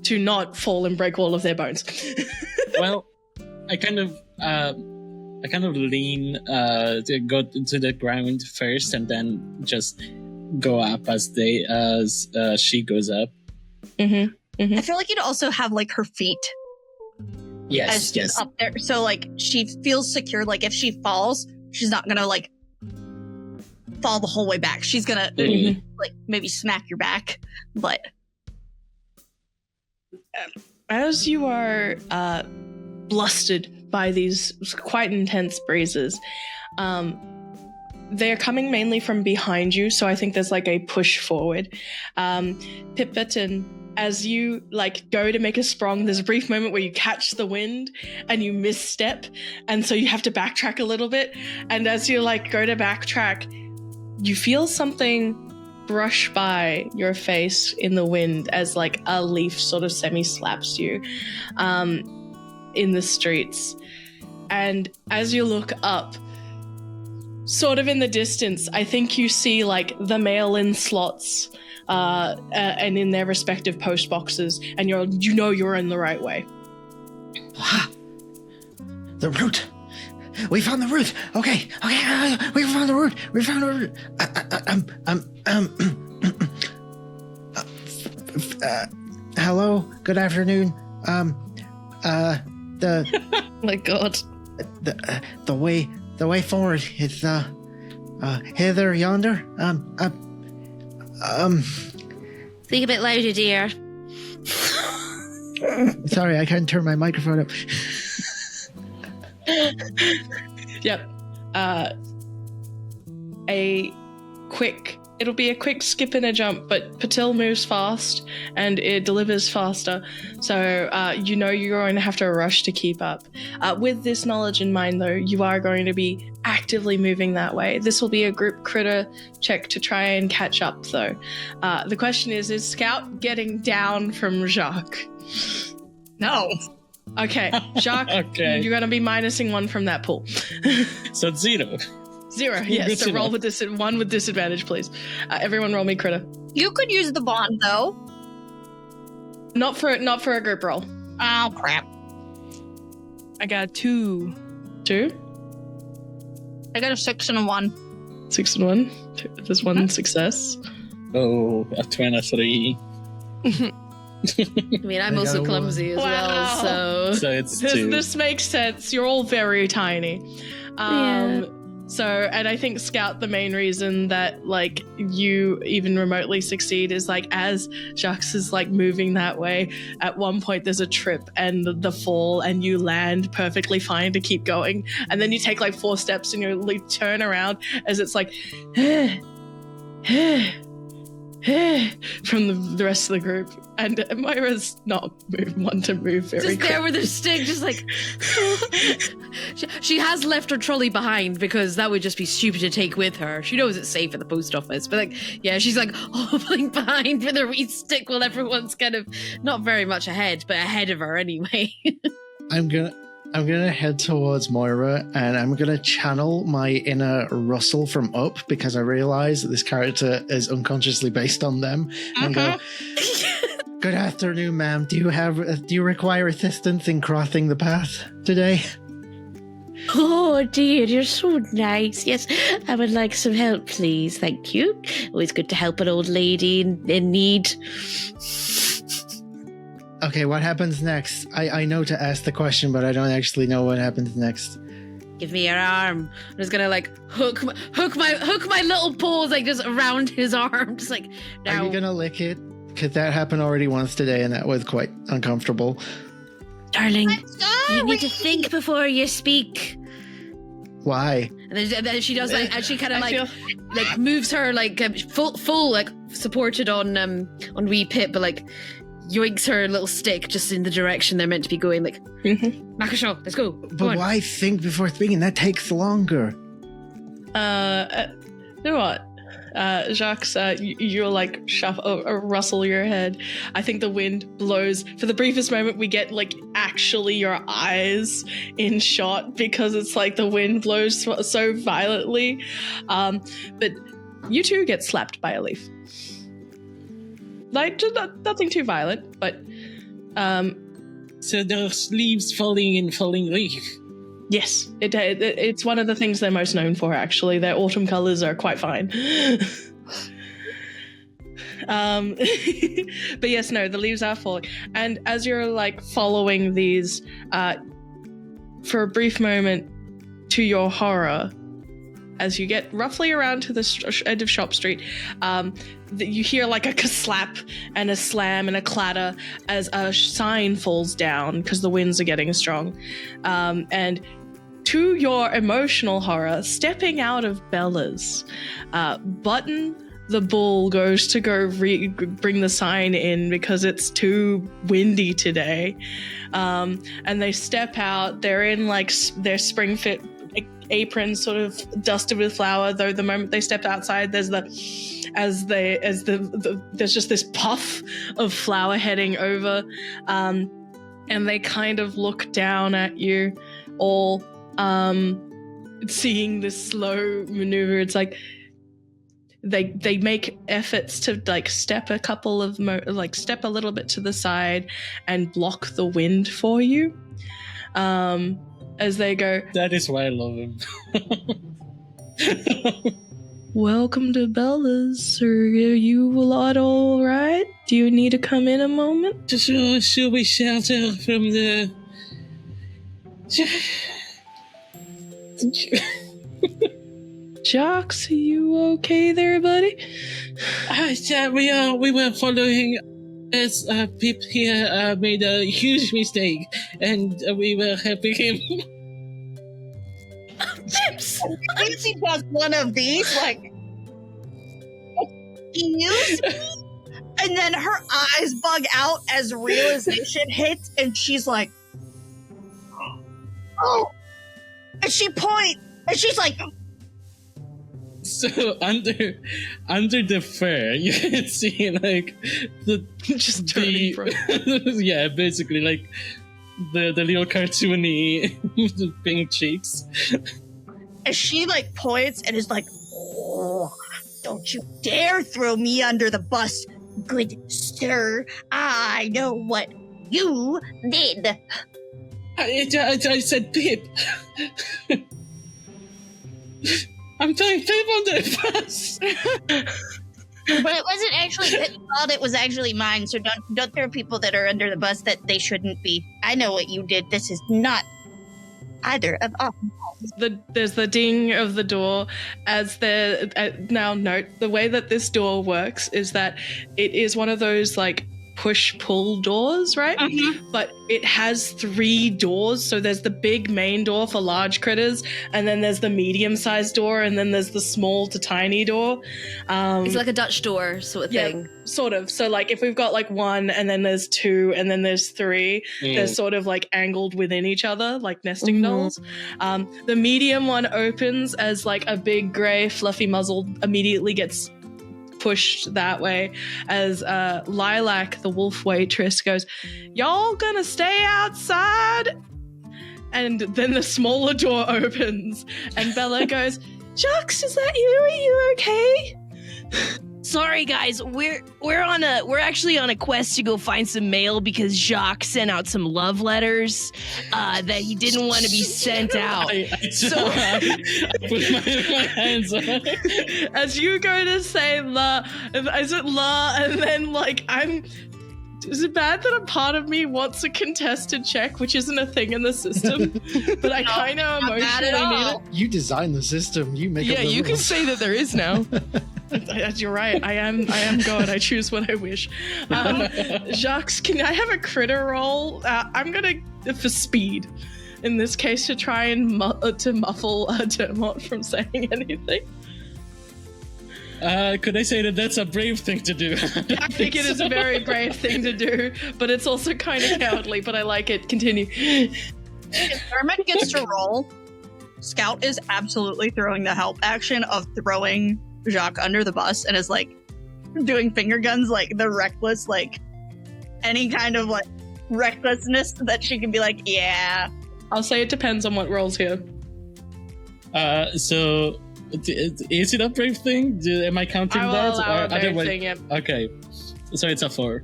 To not fall and break all of their bones? Well, I kind of lean to go to the ground first, and then just go up as she goes up. Mm-hmm. Mm-hmm. I feel like you'd also have like her feet Yes. up there, so like she feels secure. Like if she falls, she's not gonna like fall the whole way back. She's gonna like maybe smack your back, but as you are blustered by these quite intense breezes, they're coming mainly from behind you, so I think there's like a push forward. Pipit, as you like go to make a sprung, there's a brief moment where you catch the wind and you misstep, and so you have to backtrack a little bit. And as you like go to backtrack, you feel something brush by your face in the wind as like a leaf sort of semi-slaps you in the streets. And as you look up, sort of in the distance, I think you see like the mail-in slots and in their respective post boxes, and you're in the right way. The route. We found the route. Okay. We found the route. Hello. Good afternoon. My God. The way forward is hither yonder. Think a bit louder, dear. Sorry, I can't turn my microphone up. Yep. It'll be a quick skip and a jump, but Patil moves fast and it delivers faster. So you're going to have to rush to keep up. With this knowledge in mind, though, you are going to be actively moving that way. This will be a group critter check to try and catch up, though. The question is Scout getting down from Jacques? no. Okay, Jacques, Okay. you're going to be minusing 1 from that pool. So it's 0. 0, yes. Good So to roll know. with 1 with disadvantage, please. Everyone roll me critter. You could use the bond though. Not for a group roll. Oh crap! I got 2. 2, I got a 6 and a 1. 6 and 1. There's 1 success. Oh, a 23. I mean, I'm I also got a clumsy as Wow. well, so... So it's 2. This makes sense. You're all very tiny. Yeah. So, and I think Scout, the main reason that like you even remotely succeed is like as Jacques is like moving that way, at one point there's a trip and the fall, and you land perfectly fine to keep going, and then you take like 4 steps and you turn around as it's like from the rest of the group, and Moira's not one to move very Just there quick. with her stick, just like... she has left her trolley behind because that would just be stupid to take with her. She knows it's safe at the post office, but like, yeah, she's like hobbling behind with her wee stick while everyone's kind of not very much ahead, but ahead of her anyway. I'm gonna head towards Moira, and I'm gonna channel my inner Russell from Up, because I realize that this character is unconsciously based on them, and go, "Good afternoon, ma'am. Do you require assistance in crossing the path today?" Oh dear, you're so nice. Yes, I would like some help, please. Thank you. Always good to help an old lady in need. Okay, what happens next? I know to ask the question, but I don't actually know what happens next. Give me your arm. I'm just gonna like hook my little paws like just around his arm, just like. Now. Are you gonna lick it? Because that happened already once today, and that was quite uncomfortable. Darling, Sorry. you need to think before you speak. Why? And then she does like, and she kind of I like feel- like moves her like full like supported on wee Pip, but like yoinks her little stick just in the direction they're meant to be going. Like, Makasho, let's go. Go But on. why think before speaking? That takes longer. You know what? Jacques, you're like rustle your head. I think the wind blows. For the briefest moment, we get like actually your eyes in shot because it's like the wind blows so violently. But you two get slapped by a leaf. Like just nothing too violent, but So there's leaves falling in falling leaf. yes, it's one of the things they're most known for. Actually, their autumn colors are quite fine. But yes, no, the leaves are falling, and as you're like following these, for a brief moment, to your horror, as you get roughly around to the end of Shop Street, you hear like a slap and a slam and a clatter as a sign falls down because the winds are getting strong, and to your emotional horror, stepping out of Bella's, Button the bull goes to bring the sign in because it's too windy today. And they step out. They're in like their spring fit aprons, sort of dusted with flour. Though the moment they step outside, there's there's just this puff of flour heading over, and they kind of look down at you all. Seeing this slow maneuver, it's like they make efforts to like step a couple of step a little bit to the side and block the wind for you, as they go. That is why I love him. Welcome to Bella's. Are you lot all right? Do you need to come in a moment? Should we shelter from the... Jacques, are you okay there, buddy? Yeah, we were following as Pip here made a huge mistake, and we were helping him. Chips! Lucy does one of these, like, excuse me? And then her eyes bug out as realization hits, and she's like, oh. And she points, and she's like... So under the fur, you can see like the just turning from. Yeah, basically like the little cartoony pink cheeks. And she like points and is like, oh, don't you dare throw me under the bus, good sir. I know what you did. I said Pip. I'm throwing Pip under the bus. But it wasn't actually Pip's fault. It was actually mine. So don't throw people that are under the bus that they shouldn't be. I know what you did. This is not either of us. There's the ding of the door as now note the way that this door works is that it is one of those like push-pull doors, right? Mm-hmm. But it has 3 doors. So there's the big main door for large critters, and then there's the medium-sized door, and then there's the small to tiny door. It's like a Dutch door sort of thing. Sort of. So like if we've got like 1 and then there's 2 and then there's 3, they're sort of like angled within each other, like nesting dolls. The medium one opens as like a big gray fluffy muzzle immediately gets pushed that way as Lilac, the wolf waitress, goes, "Y'all gonna stay outside?" And then the smaller door opens and Bella goes, "Jacques, is that you? Are you okay?" Sorry guys, we're actually on a quest to go find some mail because Jacques sent out some love letters that he didn't want to be sent out. I put my hands up. As you go to say la, is it la? And then like is it bad that a part of me wants a contested check, which isn't a thing in the system, but I kind of emotionally need it? You design the system. You make up the you rules. can say that there is now. You're right. I am God. I choose what I wish. Jacques, can I have a critter roll? I'm gonna for speed, in this case, to try and muffle Dermot from saying anything. Could I say that that's a brave thing to do? I think it is a very brave thing to do, but it's also kind of cowardly. But I like it. Continue. If Dermot gets to roll, Scout is absolutely throwing the help action of throwing Jacques under the bus and is like doing finger guns, like the reckless, like any kind of like recklessness that she can be like, yeah. I'll say it depends on what rolls here. So is it a brave thing? Am I counting that? Allow a brave thing, yep. Okay, so it's a 4.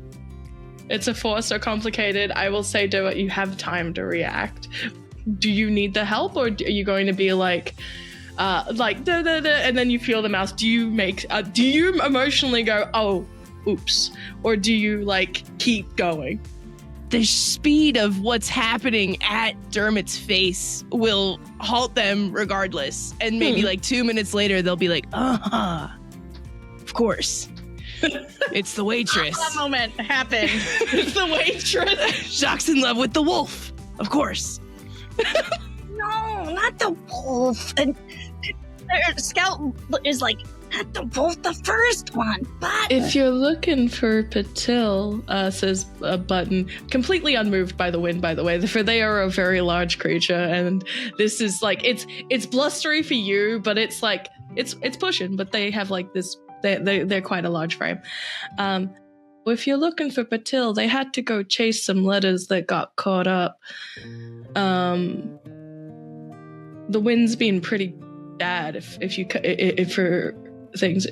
It's a 4, so complicated. I will say, do it. You have time to react. Do you need the help, or are you going to be like da, da, da, and then you feel the mouse? Do you emotionally go, oh, oops, or do you like keep going? The speed of what's happening at Dermot's face will halt them regardless. And maybe like 2 minutes later, they'll be like, of course. It's the waitress. That moment happened. It's the waitress. Jacques in love with the wolf. Of course. No, not the wolf. And Scout is like, not the wolf, the first one. But if you're looking for Patil, says a Button, completely unmoved by the wind, by the way, for they are a very large creature, and this is like it's blustery for you, but it's like it's pushing, but they have like this. They're quite a large frame. If you're looking for Patil, they had to go chase some letters that got caught up. The wind's been pretty bad. If for things,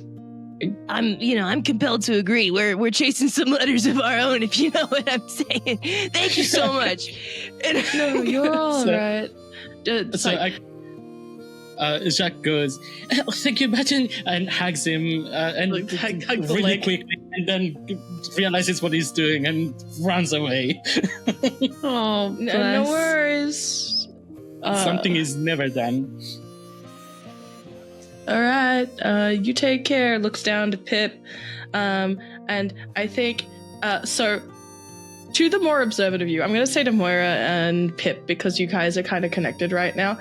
I'm compelled to agree. We're chasing some letters of our own, if you know what I'm saying. Thank you so much. No, you're all right. Jacques goes, oh, thank you, Button, and hugs him and hug the really leg. quickly, and then realizes what he's doing and runs away. Oh, no worries. Something is never done. All right, you take care. Looks down to Pip, and I think so. To the more observant of you, I'm going to say to Moira and Pip, because you guys are kind of connected right now.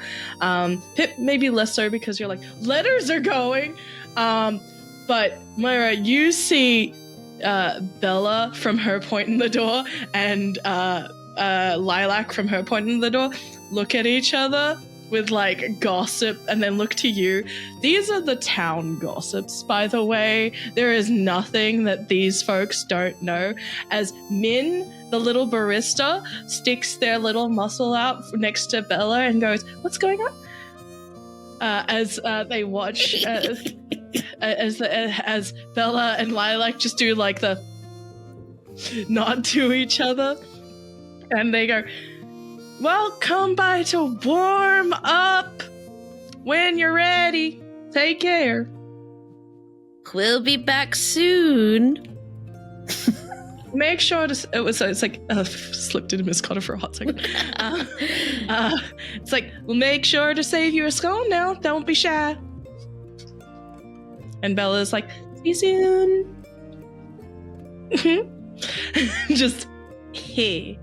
Pip, maybe less so because you're like, letters are going. But Moira, you see Bella from her point in the door and Lilac from her point in the door look at each other with like gossip and then look to you. These are the town gossips, by the way. There is nothing that these folks don't know. As Min, the little barista, sticks their little muscle out next to Bella and goes, what's going on? As they watch as Bella and Lilac just do like the nod to each other, and they go, well, come by to warm up when you're ready. Take care. We'll be back soon. Make sure to. It's like slipped into Miss Cotter for a hot second. It's like, well, make sure to save you a scone now. Don't be shy. And Bella's like, see you soon. Just. Hey,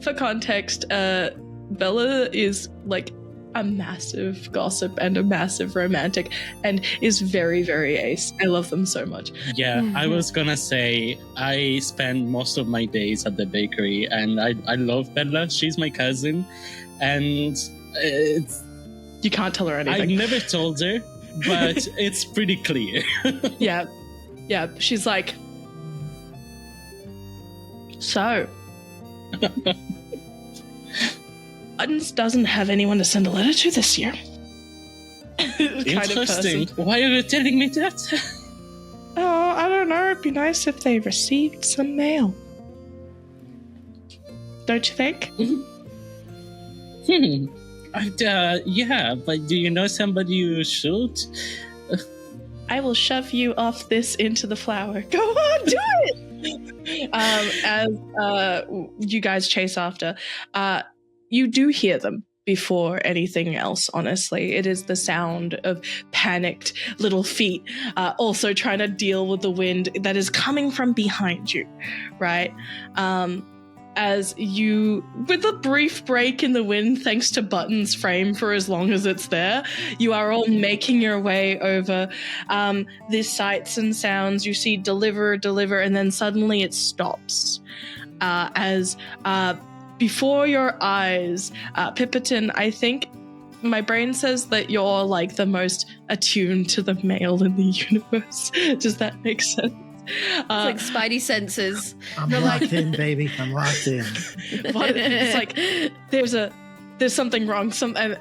for context, Bella is like a massive gossip and a massive romantic and is very, very ace. I love them so much. Yeah, I was gonna say I spend most of my days at the bakery, and I love Bella. She's my cousin, and you can't tell her anything. I've never told her, but it's pretty clear. Yeah, she's like, so, Buttons doesn't have anyone to send a letter to this year. Interesting. Why are you telling me that? Oh, I don't know. It'd be nice if they received some mail. Don't you think? Yeah, but do you know somebody you should? I will shove you off this into the flower. Go on, do it! As you guys chase after, you do hear them before anything else, honestly. It is the sound of panicked little feet, also trying to deal with the wind that is coming from behind you, right? As you, with a brief break in the wind, thanks to Button's frame for as long as it's there, you are all making your way over the sights and sounds. You see deliver, and then suddenly it stops. As before your eyes, Pipperton, I think my brain says that you're like the most attuned to the male in the universe. Does that make sense? It's like spidey senses. I'm locked in, baby. I'm locked in. It's like there's something wrong.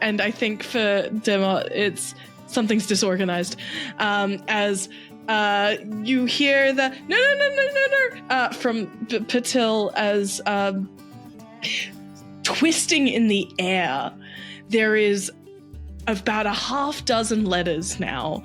And I think for Demo, it's something's disorganized. As you hear the no from Patil as twisting in the air. There is about a half dozen letters now,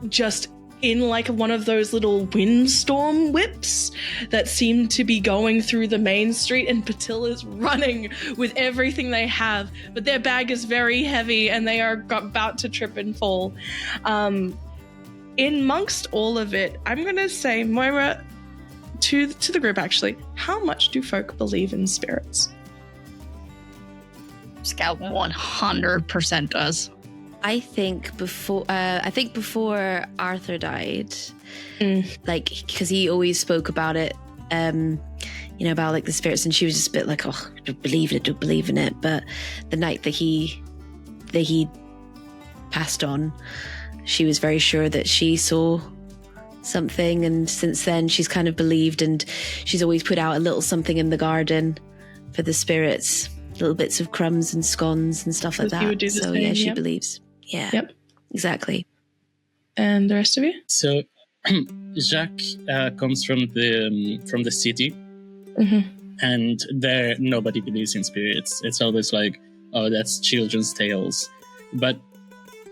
just in like one of those little windstorm whips that seem to be going through the main street, and Patil is running with everything they have, but their bag is very heavy and they are about to trip and fall. In amongst all of it, I'm going to say, Moira, to the group actually, how much do folk believe in spirits? Scout 100% does. I think before Arthur died, like, because he always spoke about it, about like the spirits, and she was just a bit like, oh, I don't believe in it. But the night that he passed on, she was very sure that she saw something, and since then she's kind of believed, and she's always put out a little something in the garden for the spirits, little bits of crumbs and scones and stuff like that. Would do the so same, yeah, she yep. believes. Yeah. Yep. Exactly. And the rest of you? So Jacques comes from the city, and there nobody believes in spirits. It's always like, oh, that's children's tales. But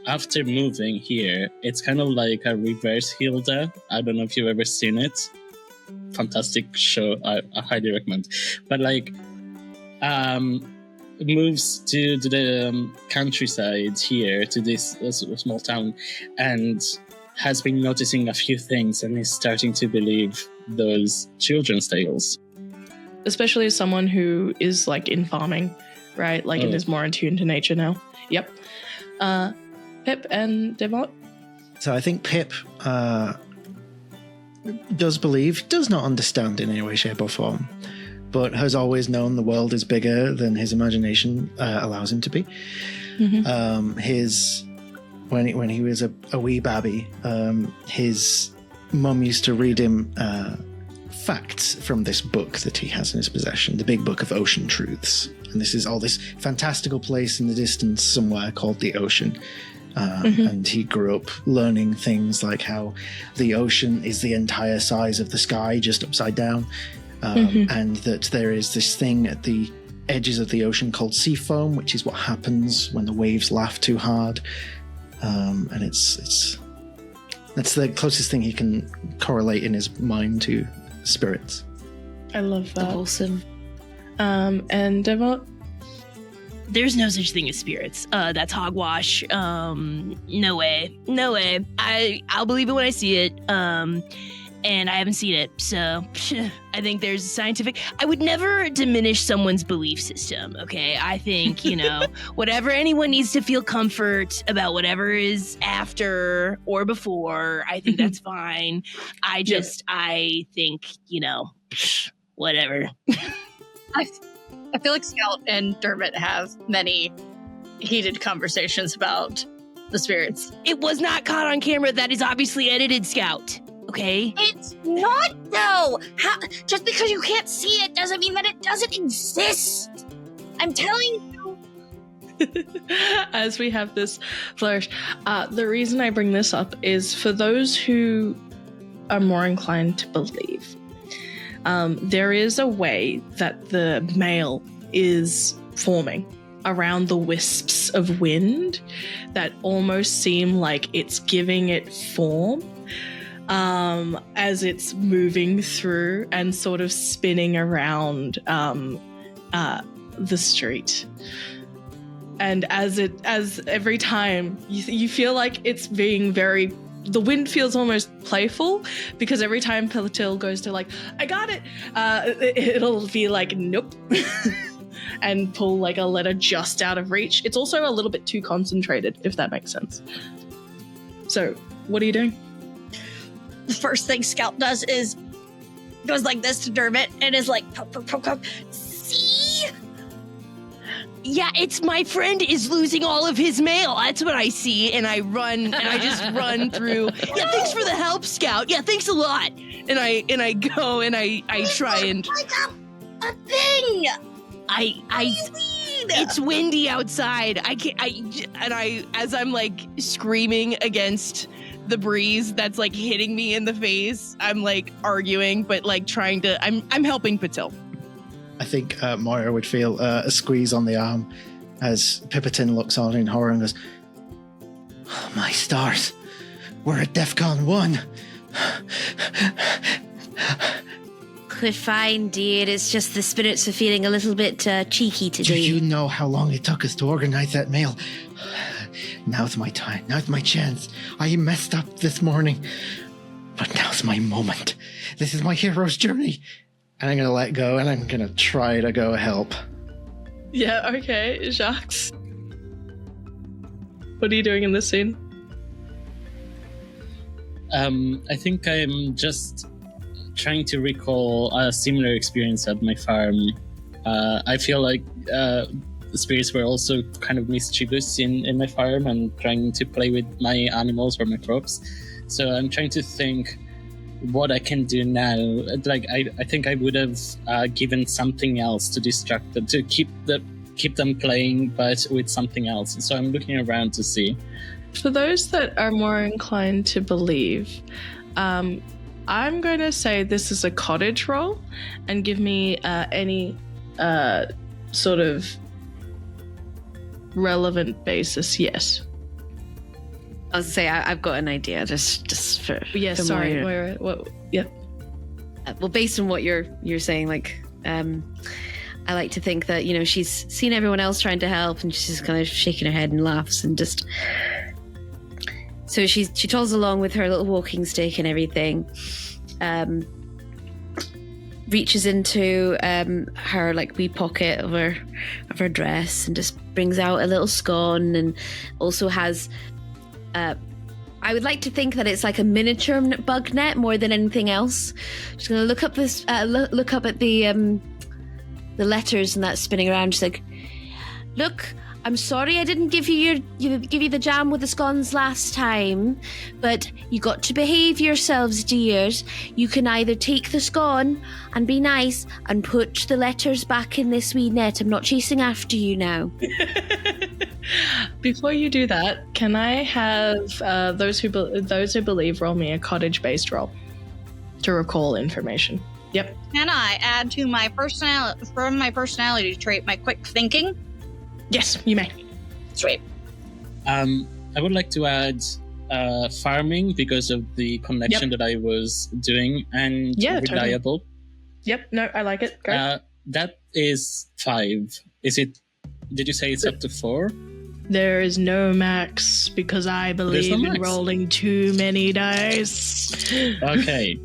after moving here, it's kind of like a reverse Hilda. I don't know if you've ever seen it. Fantastic show. I highly recommend. But like, moves to the countryside here, to this small town, and has been noticing a few things and is starting to believe those children's tales. Especially as someone who is like in farming, right? Like it is more in tune to nature now. Yep. Pip and Devot? So I think Pip does not understand in any way, shape or form, but has always known the world is bigger than his imagination allows him to be. When he was a wee babby, his mum used to read him facts from this book that he has in his possession, the Big Book of Ocean Truths. And this is all this fantastical place in the distance somewhere called the ocean. And he grew up learning things like how the ocean is the entire size of the sky, just upside down. And that there is this thing at the edges of the ocean called sea foam, which is what happens when the waves laugh too hard. And that's the closest thing he can correlate in his mind to spirits. I love that. Awesome. And Devot? There's no such thing as spirits. That's hogwash. No way. I'll believe it when I see it. And I haven't seen it, so I think there's a scientific... I would never diminish someone's belief system, okay? I think, whatever anyone needs to feel comfort about whatever is after or before, I think that's fine. I think, whatever. I feel like Scout and Dermot have many heated conversations about the spirits. It was not caught on camera. That is obviously edited, Scout. Okay? It's not, though. Just because you can't see it doesn't mean that it doesn't exist. I'm telling you. As we have this flourish, the reason I bring this up is for those who are more inclined to believe. There is a way that the male is forming around the wisps of wind that almost seem like it's giving it form. As it's moving through and sort of spinning around the street. And as every time you feel like it's being the wind feels almost playful, because every time Patil goes to like, I got it, it'll be like, nope. And pull like a letter just out of reach. It's also a little bit too concentrated, if that makes sense. So, what are you doing? The first thing Scout does is goes like this to Dermot and is like, poke, poke, poke, poke. See? yeah, it's my friend is losing all of his mail. That's what I see. And I run and I just run through. Yeah, thanks for the help, Scout. Yeah, thanks a lot. And I go and I try and Like a thing. It's windy outside. I can't. As I'm like screaming against the breeze that's like hitting me in the face, I'm like arguing, but like trying to. I'm helping Patil. I think Moira would feel a squeeze on the arm as Pipperton looks on in horror and goes, "Oh, my stars, we're at DEFCON 1. We're fine, dear. It's just the spirits are feeling a little bit cheeky today. Do you know how long it took us to organize that mail? Now's my time. Now's my chance. I messed up this morning, but now's my moment. This is my hero's journey." And I'm going to let go, and I'm going to try to go help. Yeah, okay. Jacques. What are you doing in this scene? I think I'm just trying to recall a similar experience at my farm. I feel like the spirits were also kind of mischievous in my farm and trying to play with my animals or my crops. So I'm trying to think what I can do now. Like I think I would have given something else to distract them, to keep them playing, but with something else. So I'm looking around to see. For those that are more inclined to believe, I'm going to say this is a cottage roll, and give me any sort of relevant basis. Yes. I was to say I've got an idea just for. Yeah. for Sorry. Moira. What? Yeah. Well, based on what you're saying, like, I like to think that, you know, she's seen everyone else trying to help, and she's just kind of shaking her head and laughs and just. So she toddles along with her little walking stick and everything. Reaches into her like wee pocket of her dress and just brings out a little scone, and also has. I would like to think that it's like a miniature bug net more than anything else. She's gonna look up this, look up at the letters and that's spinning around. She's like, "Look, I'm sorry I didn't give you the jam with the scones last time, but you got to behave yourselves, dears. You can either take the scone and be nice and put the letters back in this wee net. I'm not chasing after you now." Before you do that, can I have those who believe roll me a cottage-based roll to recall information? Yep. Can I add to my personality trait my quick thinking? Yes, you may. Sweet. I would like to add farming because of the connection that I was doing, and reliable. Totally. Yep. No, I like it. Go. That is 5. Did you say it's up to 4? There is no max because I believe in rolling too many dice. Okay.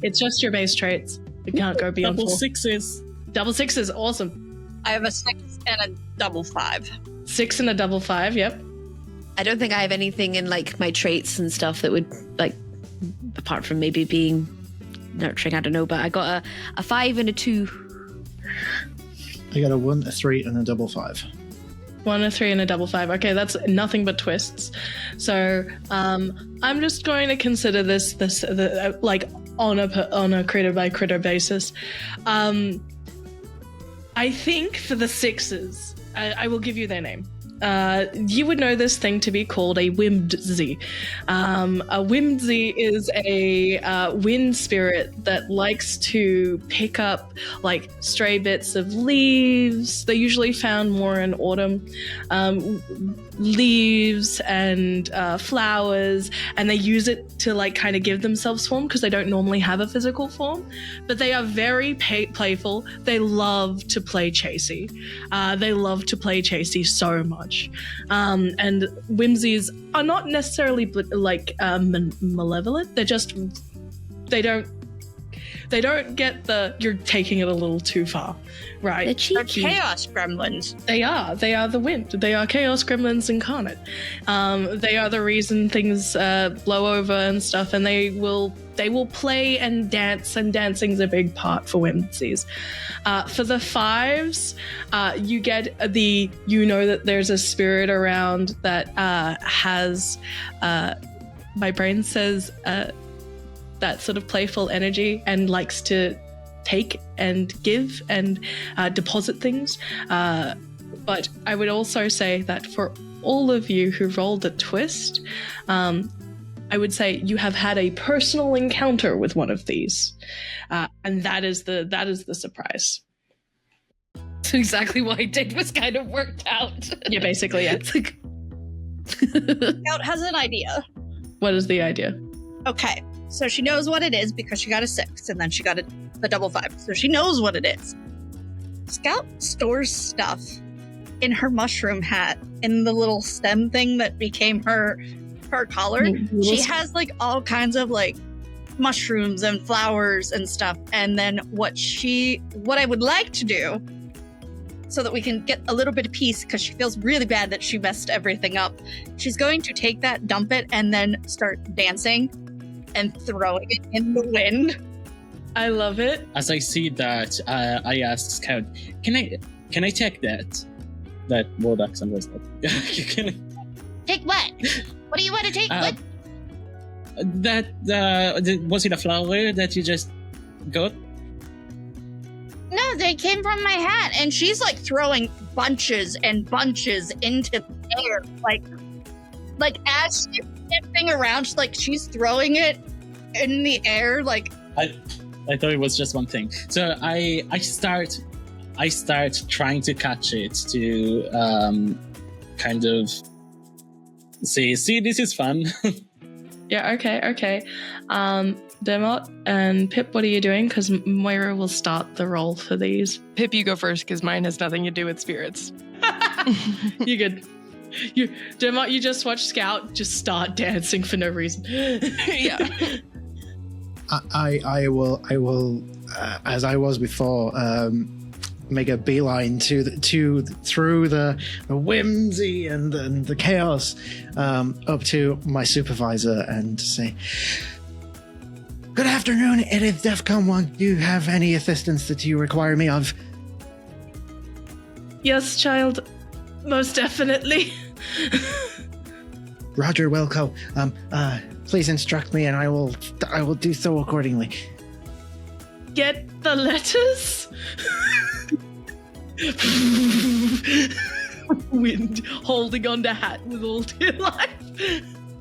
It's just your base traits. It can't go beyond Double 4. sixes. Double 6 awesome. I have a 6 and a double 5. 6 and a double 5, yep. I don't think I have anything in like my traits and stuff that would like, apart from maybe being nurturing, I don't know, but I got a 5 and a 2. I got a 1, a 3, and a double 5. 1, a 3, and a double 5. Okay, that's nothing but twists. So I'm just going to consider this like on a critter by critter basis. I think for the 6s, I will give you their name. You would know this thing to be called a whimsy. A whimsy is a wind spirit that likes to pick up like stray bits of leaves. They're usually found more in autumn. Leaves and flowers, and they use it to like kind of give themselves form because they don't normally have a physical form, but they are very playful. They love to play chasey. They love to play chasey so much. And whimsies are not necessarily like malevolent. They don't. they don't get you're taking it a little too far, right? They're They're cheeky. chaos gremlins. They are the wind. They are chaos gremlins incarnate. They are the reason things blow over and stuff, and they will play and dance, and dancing's a big part for Whimsies. For the 5s, you get you know that there's a spirit around that has, my brain says, that sort of playful energy and likes to take and give and deposit things. But I would also say that for all of you who rolled a twist, I would say you have had a personal encounter with one of these, and that is the surprise. So exactly what I did was kind of worked out. Yeah, basically, yeah. It's like Scout has an idea. What is the idea? Okay, so she knows what it is because she got a 6, and then she got the double 5. So she knows what it is. Scout stores stuff in her mushroom hat, in the little stem thing that became her collar. She has like all kinds of like mushrooms and flowers and stuff. And then what I would like to do, so that we can get a little bit of peace, because she feels really bad that she messed everything up, she's going to take that, dump it, and then start dancing and throwing it in the wind. I love it. As I see that, I ask Scout, can I take that world accent was that? Take what? What do you want to take? What? Was it a flower that you just got? No, they came from my hat. And she's like throwing bunches and bunches into the air. Like as she's shifting around, she's throwing it in the air. Like I thought it was just one thing. So I start trying to catch it to kind of see this is fun. Yeah, okay. Demot and Pip, what are you doing? Because Moira will start the roll for these. Pip, you go first because mine has nothing to do with spirits. You're good. Demot, you just watch Scout just start dancing for no reason. Yeah. I will, as I was before, make a beeline through the whimsy and the chaos up to my supervisor and say, "Good afternoon, it is DEFCON 1. Do you have any assistance that you require me of?" Yes, child. Most definitely. Roger, Wilco. Please instruct me and I will do so accordingly. Get the letters? Wind holding on to hat with all dear life.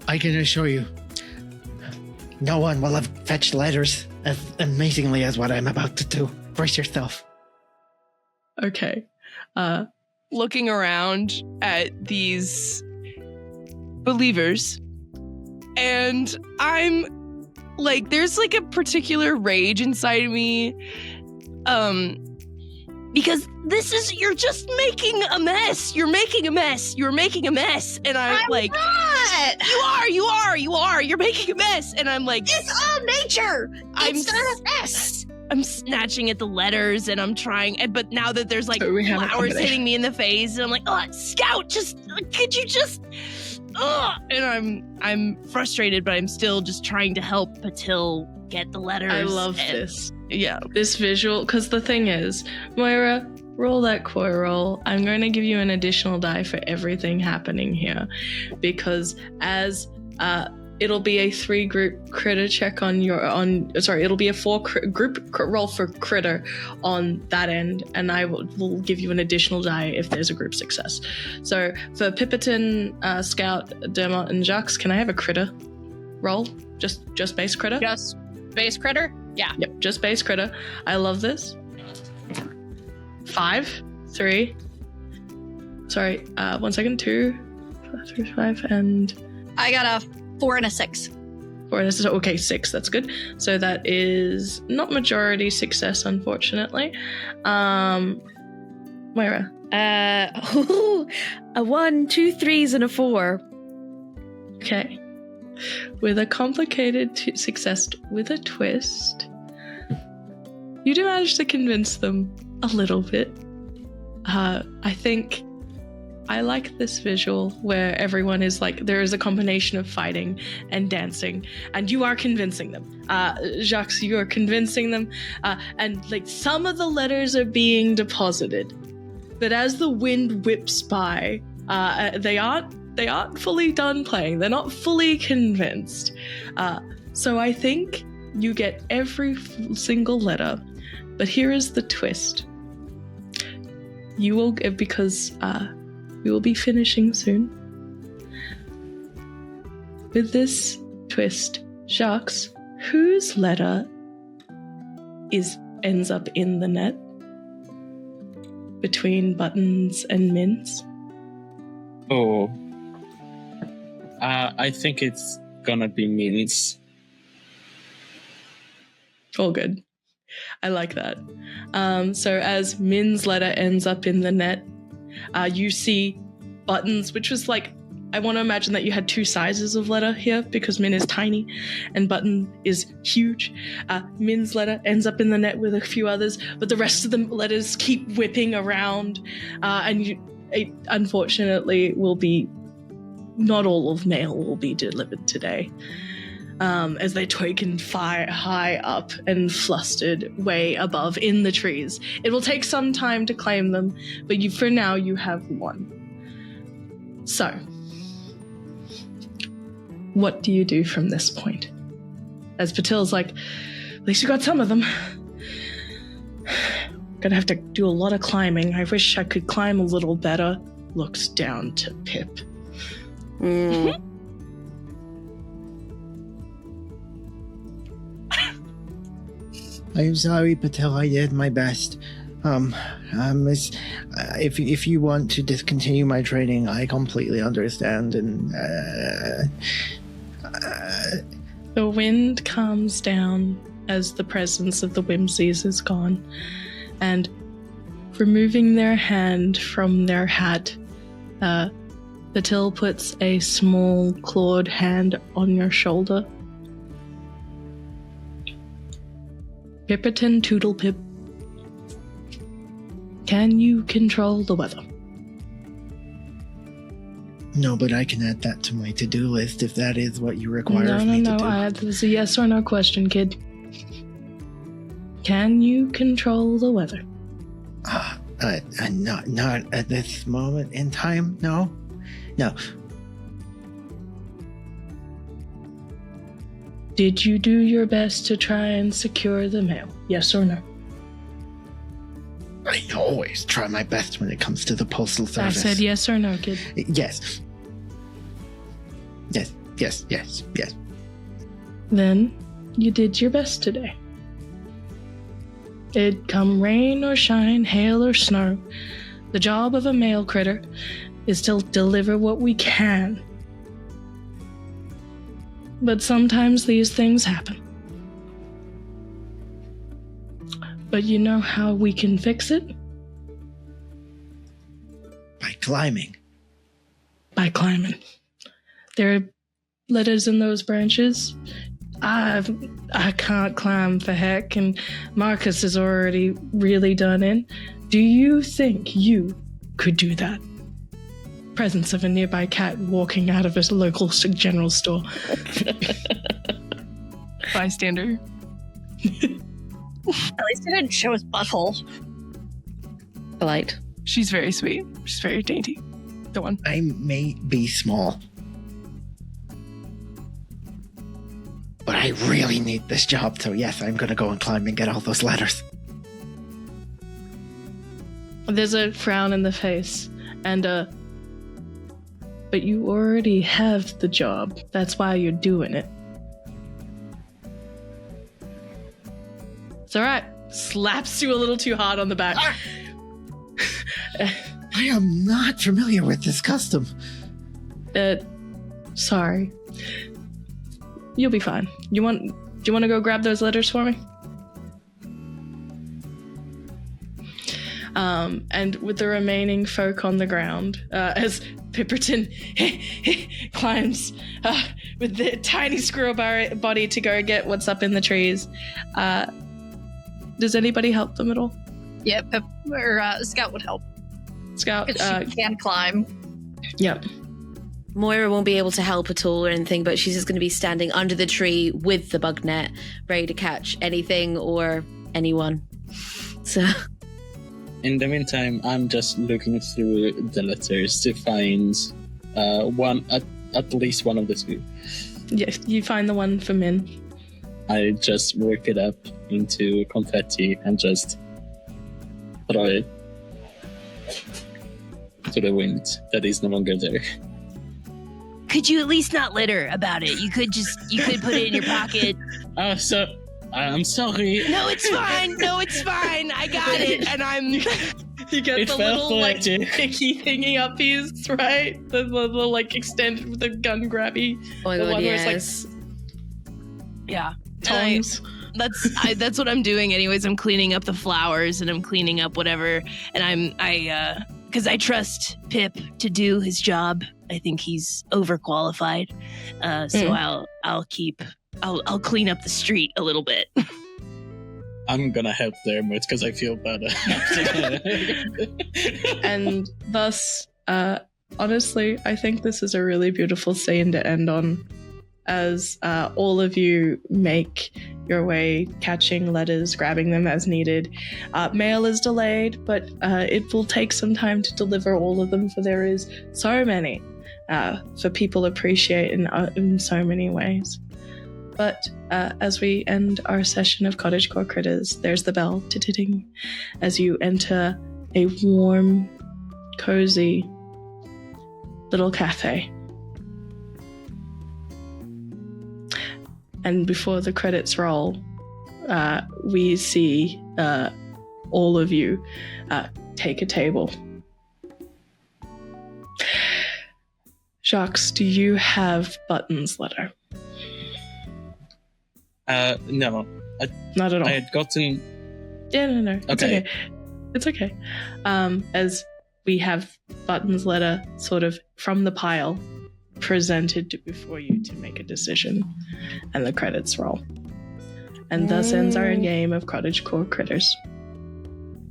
I can assure you, no one will have fetched letters as amazingly as what I'm about to do. Brace yourself. Okay. Looking around at these believers, and I'm like, there's like a particular rage inside of me, because you're just making a mess. You're making a mess. You're making a mess. And I'm like, not. You are. You're making a mess. And I'm like, It's all nature. It's not a mess. I'm snatching at the letters and I'm trying, but now that there's like So we have a flowers combination. hitting me in the face, and I'm like, oh, Scout, could you just, and I'm frustrated, but I'm still just trying to help Patil get the letters. I love this. Yeah, this visual, because the thing is, Moira, roll that koi roll. I'm going to give you an additional die for everything happening here, because as it'll be a 3 group critter check it'll be a 4 group roll for critter on that end, and I will give you an additional die if there's a group success. So for Pipperton, Scout, Dermot, and Jux, can I have a critter roll? Just base critter? Just base critter? Yeah. Yep, just base critter. I love this. 5, 3. Sorry, 1 second. 2, 3, 5, and I got a 4 and a 6. 4 and a, okay, 6. That's good. So that is not majority success, unfortunately. Moira. A 1, 2 3s, and a 4. Okay. With a complicated success with a twist, You do manage to convince them a little bit. I think I like this visual where everyone is like, there is a combination of fighting and dancing, and you are convincing them. Jacques, you are convincing them, and like some of the letters are being deposited, but as the wind whips by, they aren't fully done playing. They're not fully convinced. So I think you get every single letter, but here is the twist. You will, because we will be finishing soon. With this twist, Jacques, whose letter ends up in the net between Buttons and Min's? Oh. I think it's gonna be Min's. All good. I like that. So as Min's letter ends up in the net, you see Buttons, which was like, I want to imagine that you had two sizes of letter here because Min is tiny and Button is huge. Min's letter ends up in the net with a few others, but the rest of the letters keep whipping around, and it unfortunately will be, not all of mail will be delivered today. As they token high up and flustered way above in the trees. It will take some time to claim them, but for now you have one. So, what do you do from this point? As Patil's like, at least you got some of them. Gonna have to do a lot of climbing. I wish I could climb a little better. Looks down to Pip. I'm sorry, Patel. I did my best. If you want to discontinue my training, I completely understand. And the wind calms down as the presence of the whimsies is gone, and removing their hand from their hat, Patil puts a small clawed hand on your shoulder. Pipperton Toodlepip, can you control the weather? no, but I can add that to my to-do list if that is what you require of me to do. No, it was a yes or no question, kid. Can you control the weather? Not at this moment in time, no. Did you do your best to try and secure the mail? Yes or no? I always try my best when it comes to the postal service. I said yes or no, kid. Yes. Then you did your best today. It'd come rain or shine, hail or snow. The job of a mail critter is to deliver what we can. But sometimes these things happen. But you know how we can fix it? By climbing. By climbing. There are letters in those branches. I can't climb for heck, and Marcus is already really done in. Do you think you could do that? Presence of a nearby cat walking out of a local general store. Bystander. At least it didn't show his butthole. Polite. She's very sweet. She's very dainty. Go on. I may be small, but I really need this job, so yes, I'm gonna go and climb and get all those letters. There's a frown in the face, and but you already have the job. That's why you're doing it. It's alright. Slaps you a little too hard on the back. I am not familiar with this custom. Sorry. You'll be fine. Do you want to go grab those letters for me? And with the remaining folk on the ground, as Pipperton climbs with the tiny squirrel body to go get what's up in the trees, Does anybody help them at all? Yeah, Pip, or Scout would help. Scout. Because she can climb. Yep. Moira won't be able to help at all or anything, but she's just going to be standing under the tree with the bug net, ready to catch anything or anyone. So, In the meantime, I'm just looking through the letters to find at least one of the two. Yes, you find the one for Min. I just rip it up into confetti and just throw it to the wind that is no longer there. Could you at least not litter about it? You could put it in your pocket. Oh, so I'm sorry. No, it's fine. No, it's fine. I got it. And I'm... You get It the felt little, like it. picky thingy up piece, right? The little, extended with the gun grabby. oh my The god, one where it's, yes. Yeah. Tongs. That's what I'm doing anyways. I'm cleaning up the flowers and I'm cleaning up whatever. And because I trust Pip to do his job. I think he's overqualified. So I'll clean up the street a little bit. I'm gonna help Dermot because I feel better. And thus, honestly, I think this is a really beautiful scene to end on, as all of you make your way, catching letters, grabbing them as needed. Mail is delayed, but it will take some time to deliver all of them, for there is so many for people appreciate in so many ways. But as we end our session of Cottagecore Critters, there's the bell titting as you enter a warm, cozy little cafe. And before the credits roll, we see all of you take a table. Jacques, do you have Button's letter? No. Not at all. I had gotten... Yeah, no. It's Okay. okay. It's okay. As we have Button's letter sort of from the pile presented before you to make a decision, and the credits roll. And thus ends our game of Cottagecore Critters.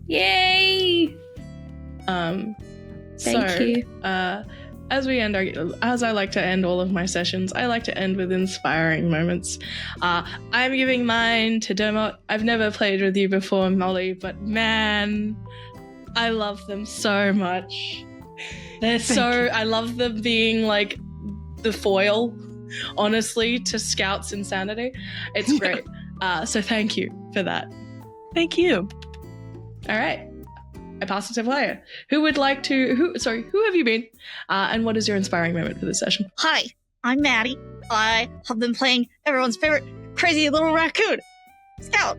Yay! Thank you. As I like to end all of my sessions, I like to end with inspiring moments. I'm giving mine to Dermot. I've never played with you before, Molly, but man, I love them so much. I love them being like the foil, honestly, to Scout's insanity. It's great. So thank you for that. Thank you. All right. I pass it to player. Who have you been? And what is your inspiring moment for this session? Hi, I'm Maddie. I have been playing everyone's favorite crazy little raccoon, Scout.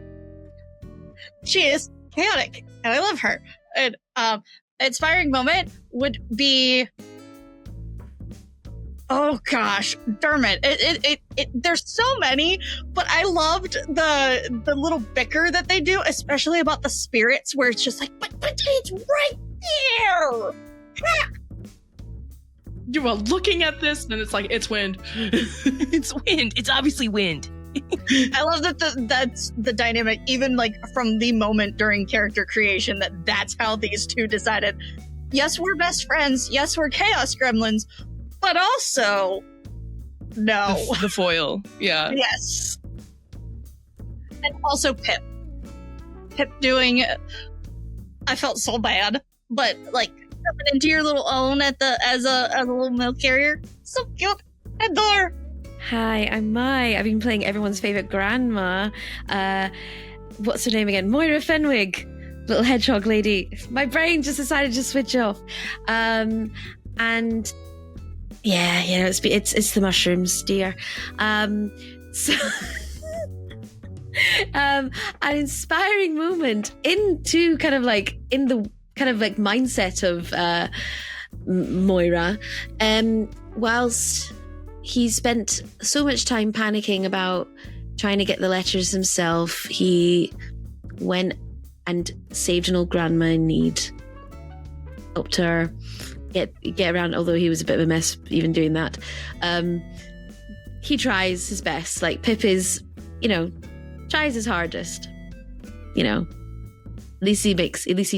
She is chaotic, and I love her. And inspiring moment would be, oh gosh, Dermot. There's so many, but I loved the little bicker that they do, especially about the spirits, where it's just like, but it's right there. You are looking at this, and it's like, it's wind. It's wind. It's obviously wind. I love that that's the dynamic, even like from the moment during character creation, that's how these two decided. Yes, we're best friends. Yes, we're chaos gremlins, but also no. The foil. Yeah. Yes. And also Pip. Pip doing, I felt so bad, but like stepping into your little own as a little milk carrier. So cute. Adore. Hi, I'm Mai. I've been playing everyone's favorite grandma. What's her name again? Moira Fenwig, little hedgehog lady. My brain just decided to switch off. And yeah, it's the mushrooms, dear. So an inspiring moment into kind of like in the kind of like mindset of Moira. Whilst he spent so much time panicking about trying to get the letters himself, he went and saved an old grandma in need, helped her get around, although he was a bit of a mess even doing that. He tries his best. Like Pip is, tries his hardest. you know, at least he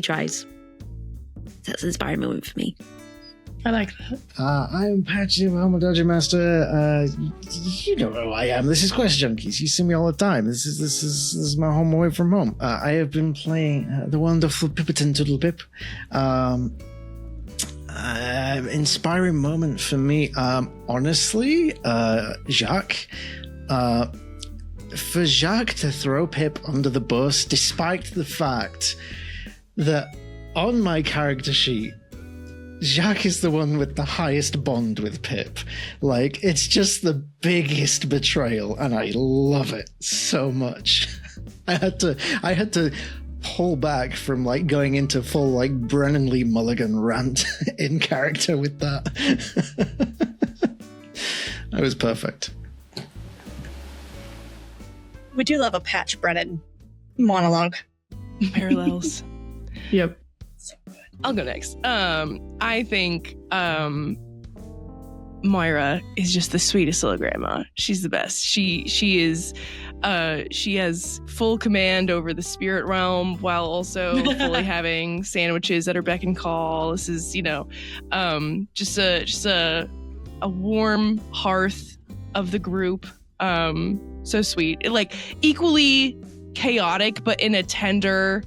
tries. That's an inspiring moment for me. I like that. I am Patchy, I'm a Dungeon Master. You know who I am. This is Quest Junkies. You see me all the time. This is my home away from home. I have been playing the wonderful Pipperton Toodle Pip. Inspiring moment for me, honestly, Jacques. For Jacques to throw Pip under the bus, despite the fact that on my character sheet, Jacques is the one with the highest bond with Pip. Like, it's just the biggest betrayal, and I love it so much. I had to pull back from like going into full like Brennan Lee Mulligan rant in character with that. That was perfect. We do love a Patch Brennan monologue. Parallels. Yep. I'll go next. I think Moira is just the sweetest little grandma. She's the best. She is she has full command over the spirit realm while also fully having sandwiches at her beck and call. This is, you know, just a warm hearth of the group. So sweet. Like equally chaotic, but in a tender,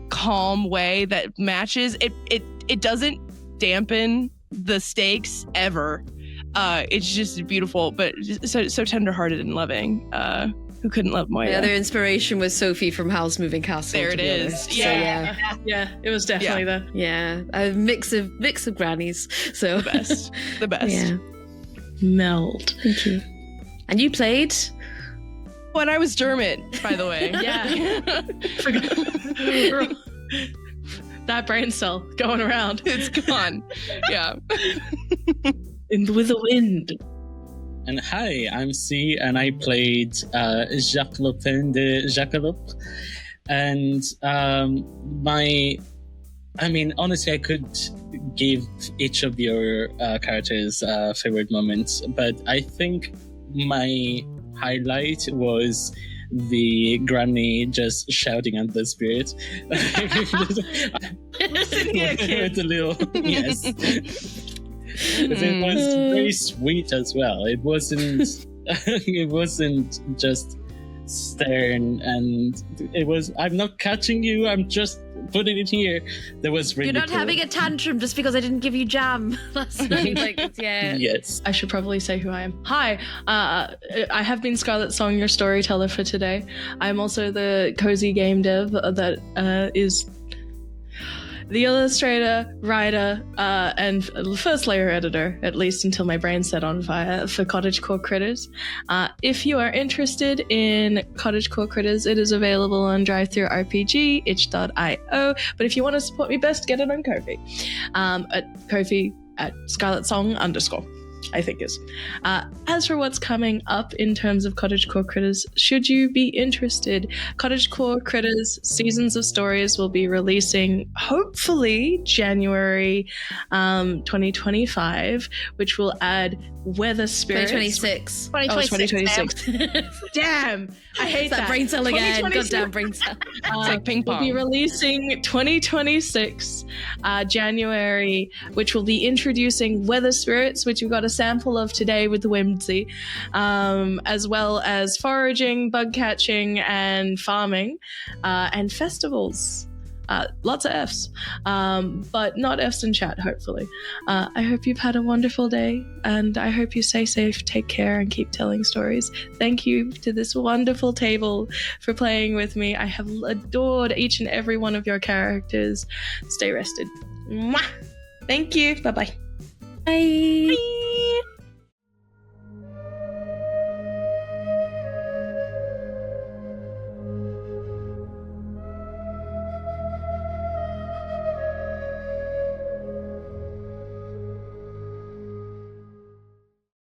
calm way that matches. It doesn't dampen the stakes ever. It's just beautiful, but so tenderhearted and loving. Who couldn't love Moira? The other inspiration was Sophie from Howl's Moving Castle. There to it be is. honest. Yeah. So, Yeah, it was definitely that. yeah, a mix of grannies. So The best. The best. Yeah, Meld. thank you. And you played? When I was Dermot, by the way. Yeah. That brain cell going around. It's gone. Yeah. With the wind. And hi, I'm C, and I played Jacques Lopin de Jackalope. And honestly, I could give each of your characters favorite moments, but I think my highlight was the granny just shouting at the spirit. Listen here, kid. It's a little, yes. It was very sweet as well. It wasn't just stern, and it was, I'm not catching you, I'm just putting it here. There was really You're not having a tantrum just because I didn't give you jam last night. Like, yeah. Yes. I should probably say who I am. Hi, I have been Scarlet Song, your storyteller for today. I'm also the cozy game dev that is the illustrator, writer, and first layer editor, at least until my brain set on fire, for Cottage Core Critters. If you are interested in Cottage Core Critters, it is available on DriveThruRPG, itch.io. But if you want to support me best, get it on Ko-fi. At Ko-fi at Scarlet Song _ I think is. As for what's coming up in terms of Cottage Core Critters, should you be interested, Cottage Core Critters Seasons of Stories will be releasing hopefully January 2025, which will add weather spirits. 2026. 2026. Damn, I hate that. brain cell again. 2026. Goddamn brain cell. It's like ping We'll be pong. releasing 2026 January, which will be introducing weather spirits, which we've got a sample of today with the Whimsy, as well as foraging, bug catching, and farming, and festivals. Lots of Fs, but not Fs in chat, hopefully. I hope you've had a wonderful day, and I hope you stay safe, take care, and keep telling stories. Thank you to this wonderful table for playing with me. I have adored each and every one of your characters. Stay rested. Mwah! Thank you. Bye-bye. Bye. Bye.